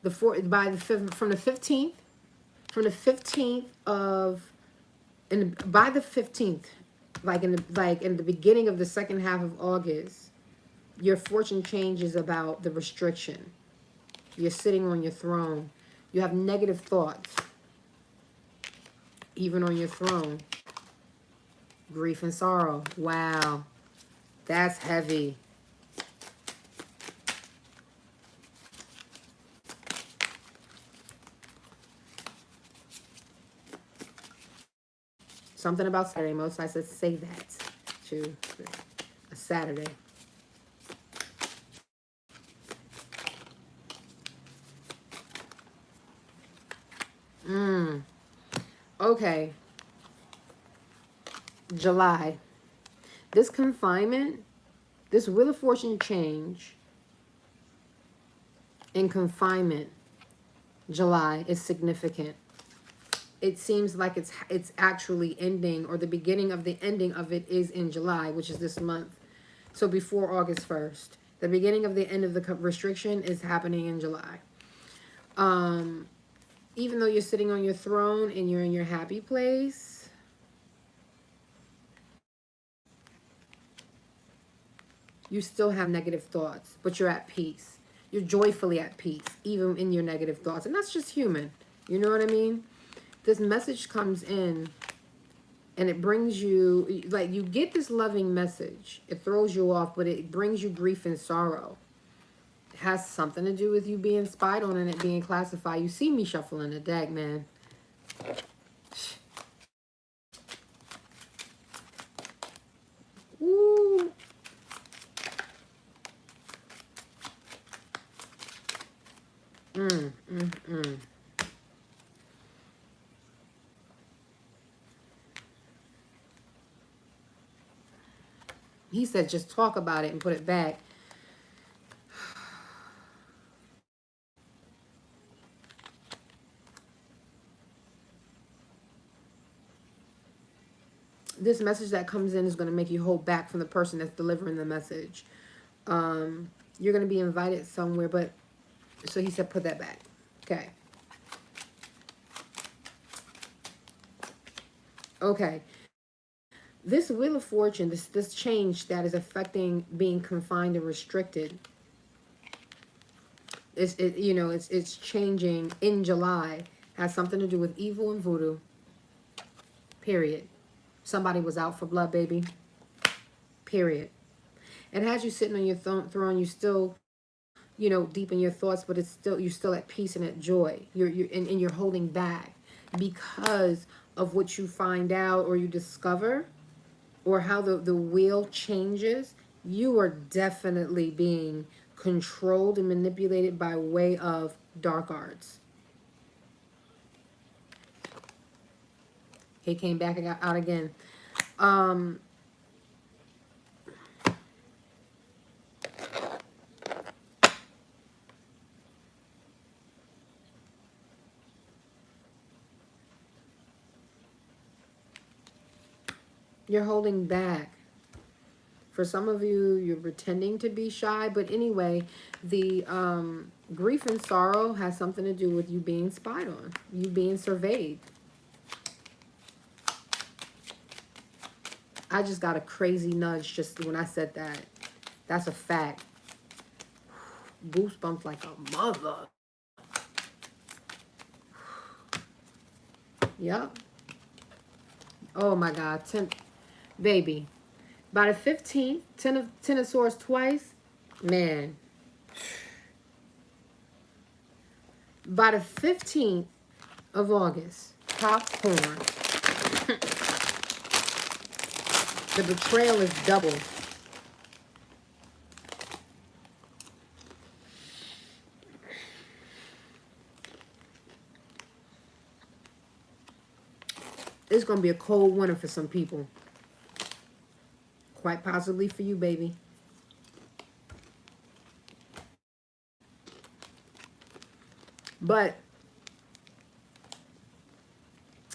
From the 15th, by the 15th, like in the beginning of the second half of August, your fortune changes about the restriction. You're sitting on your throne. You have negative thoughts, even on your throne. Grief and sorrow. Wow. That's heavy. Something about Saturday. Most I said say that to a Saturday. Okay. July. This confinement, this Wheel of Fortune change in confinement, July, is significant. It seems like it's actually ending, or the beginning of the ending of it is in July, which is this month. So before August 1st. The beginning of the end of the restriction is happening in July. Even though you're sitting on your throne and you're in your happy place, you still have negative thoughts, but you're at peace. You're joyfully at peace, even in your negative thoughts. And that's just human. You know what I mean? This message comes in and it brings you, like, you get this loving message. It throws you off, but it brings you grief and sorrow. It has something to do with you being spied on and it being classified. You see me shuffling the deck, man. Ooh. He said, just talk about it and put it back. This message that comes in is going to make you hold back from the person that's delivering the message. You're going to be invited somewhere, but so he said, put that back. Okay. Okay. This Wheel of Fortune, this change that is affecting being confined and restricted, it's changing in July. Has something to do with evil and voodoo. Period. Somebody was out for blood, baby. Period. It has you sitting on your throne. You still, deep in your thoughts, but you're still at peace and at joy. You're holding back because of what you find out or you discover, or how the wheel changes. You are definitely being controlled and manipulated by way of dark arts. He came back and got out again. You're holding back. For some of you, you're pretending to be shy. But anyway, the grief and sorrow has something to do with you being spied on. You being surveyed. I just got a crazy nudge just when I said that. That's a fact. Goosebumps like a mother. Yep. Oh my God. Baby. By the 15th, 10 of Swords twice. Man. By the 15th of August, popcorn. The betrayal is double. It's going to be a cold winter for some people. Quite possibly for you, baby. But,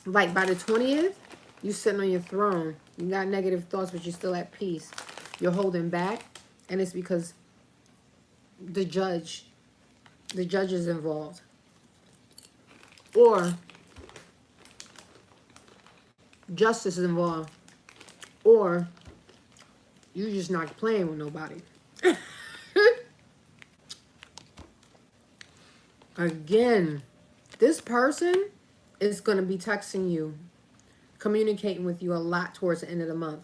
like, by the 20th, you sitting on your throne. You got negative thoughts, but you're still at peace. You're holding back, and it's because the judge is involved. Or justice is involved. Or you just not playing with nobody. Again, this person is going to be texting you, communicating with you a lot towards the end of the month.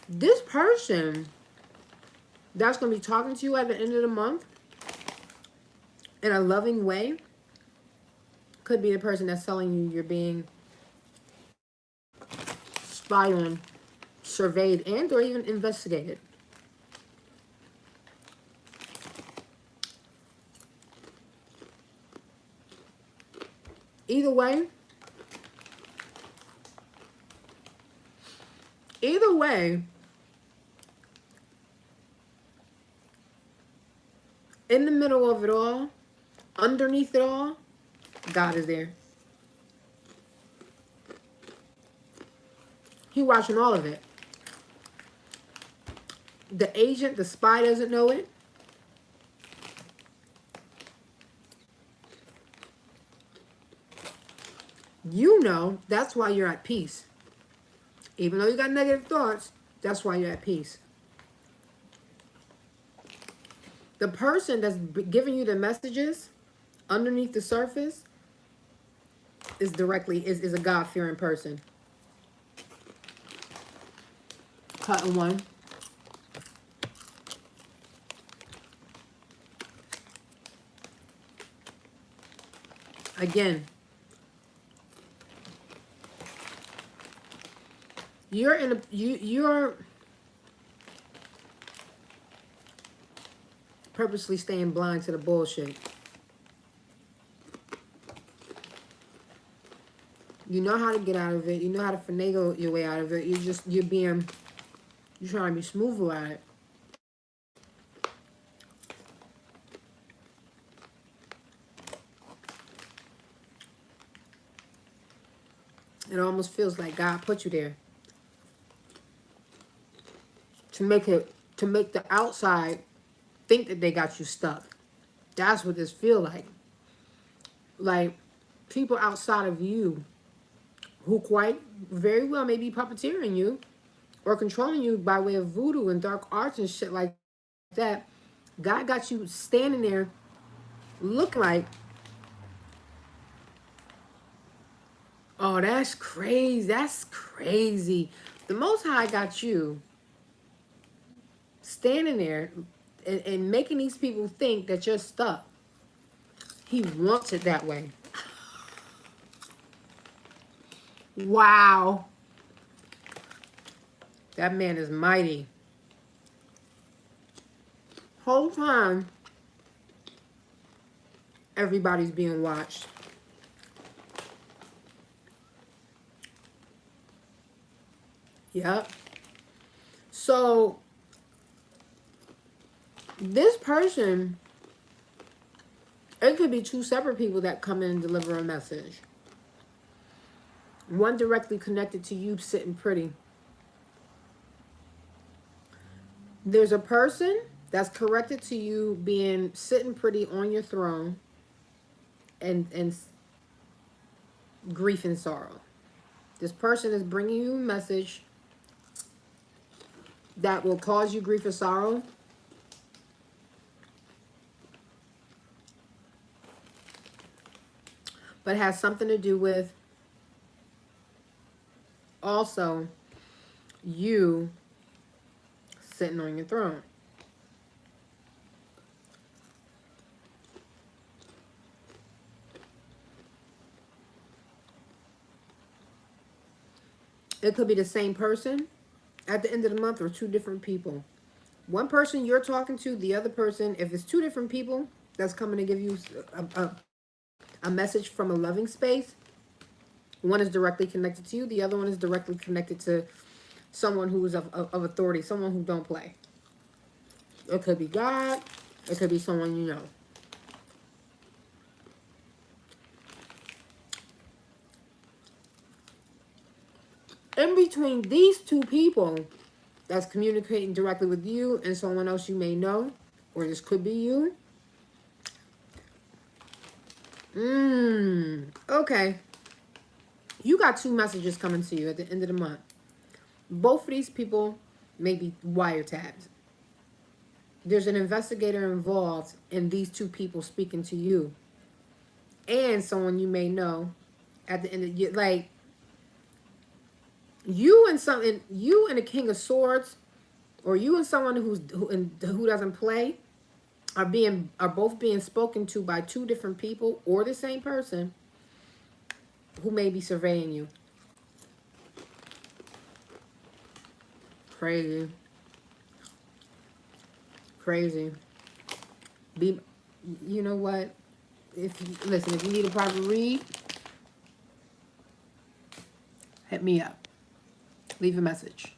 This person that's going to be talking to you at the end of the month in a loving way could be the person that's telling you you're being spied on, surveyed, and or even investigated. Either way, in the middle of it all, underneath it all, God is there. He's watching all of it. The agent, the spy doesn't know it. You know, that's why you're at peace. Even though you got negative thoughts, that's why you're at peace. The person that's giving you the messages underneath the surface is a God-fearing person. Cutting one. Again, you're purposely staying blind to the bullshit. You know how to get out of it. You know how to finagle your way out of it. You're trying to be smooth about it. It almost feels like God put you there to make the outside think that they got you stuck. That's what this feel like. Like people outside of you who quite very well may be puppeteering you or controlling you by way of voodoo and dark arts and shit like that. God got you standing there looking like, oh, that's crazy. That's crazy. The Most High got you standing there and making these people think that you're stuck. He wants it that way. Wow. That man is mighty. Whole time, everybody's being watched. Yep. So, this person, it could be two separate people that come in and deliver a message. One directly connected to you sitting pretty. There's a person that's connected to you being sitting pretty on your throne and grief and sorrow. This person is bringing you a message that will cause you grief or sorrow. But has something to do with also you sitting on your throne. It could be the same person at the end of the month or two different people. One person you're talking to, the other person, if it's two different people that's coming to give you a message from a loving space, One is directly connected to you. The other one is directly connected to someone who is of authority, someone who don't play. It could be God. It could be someone you know. In between these two people that's communicating directly with you and someone else you may know, or this could be you. Okay. You got two messages coming to you at the end of the month. Both of these people may be wiretapped. There's an investigator involved in these two people speaking to you and someone you may know at the end of the, like, you and a King of Swords, or you and someone who doesn't play are both being spoken to by two different people or the same person who may be surveying you. Crazy. Crazy. You know what? If you need a private read, hit me up. Leave a message.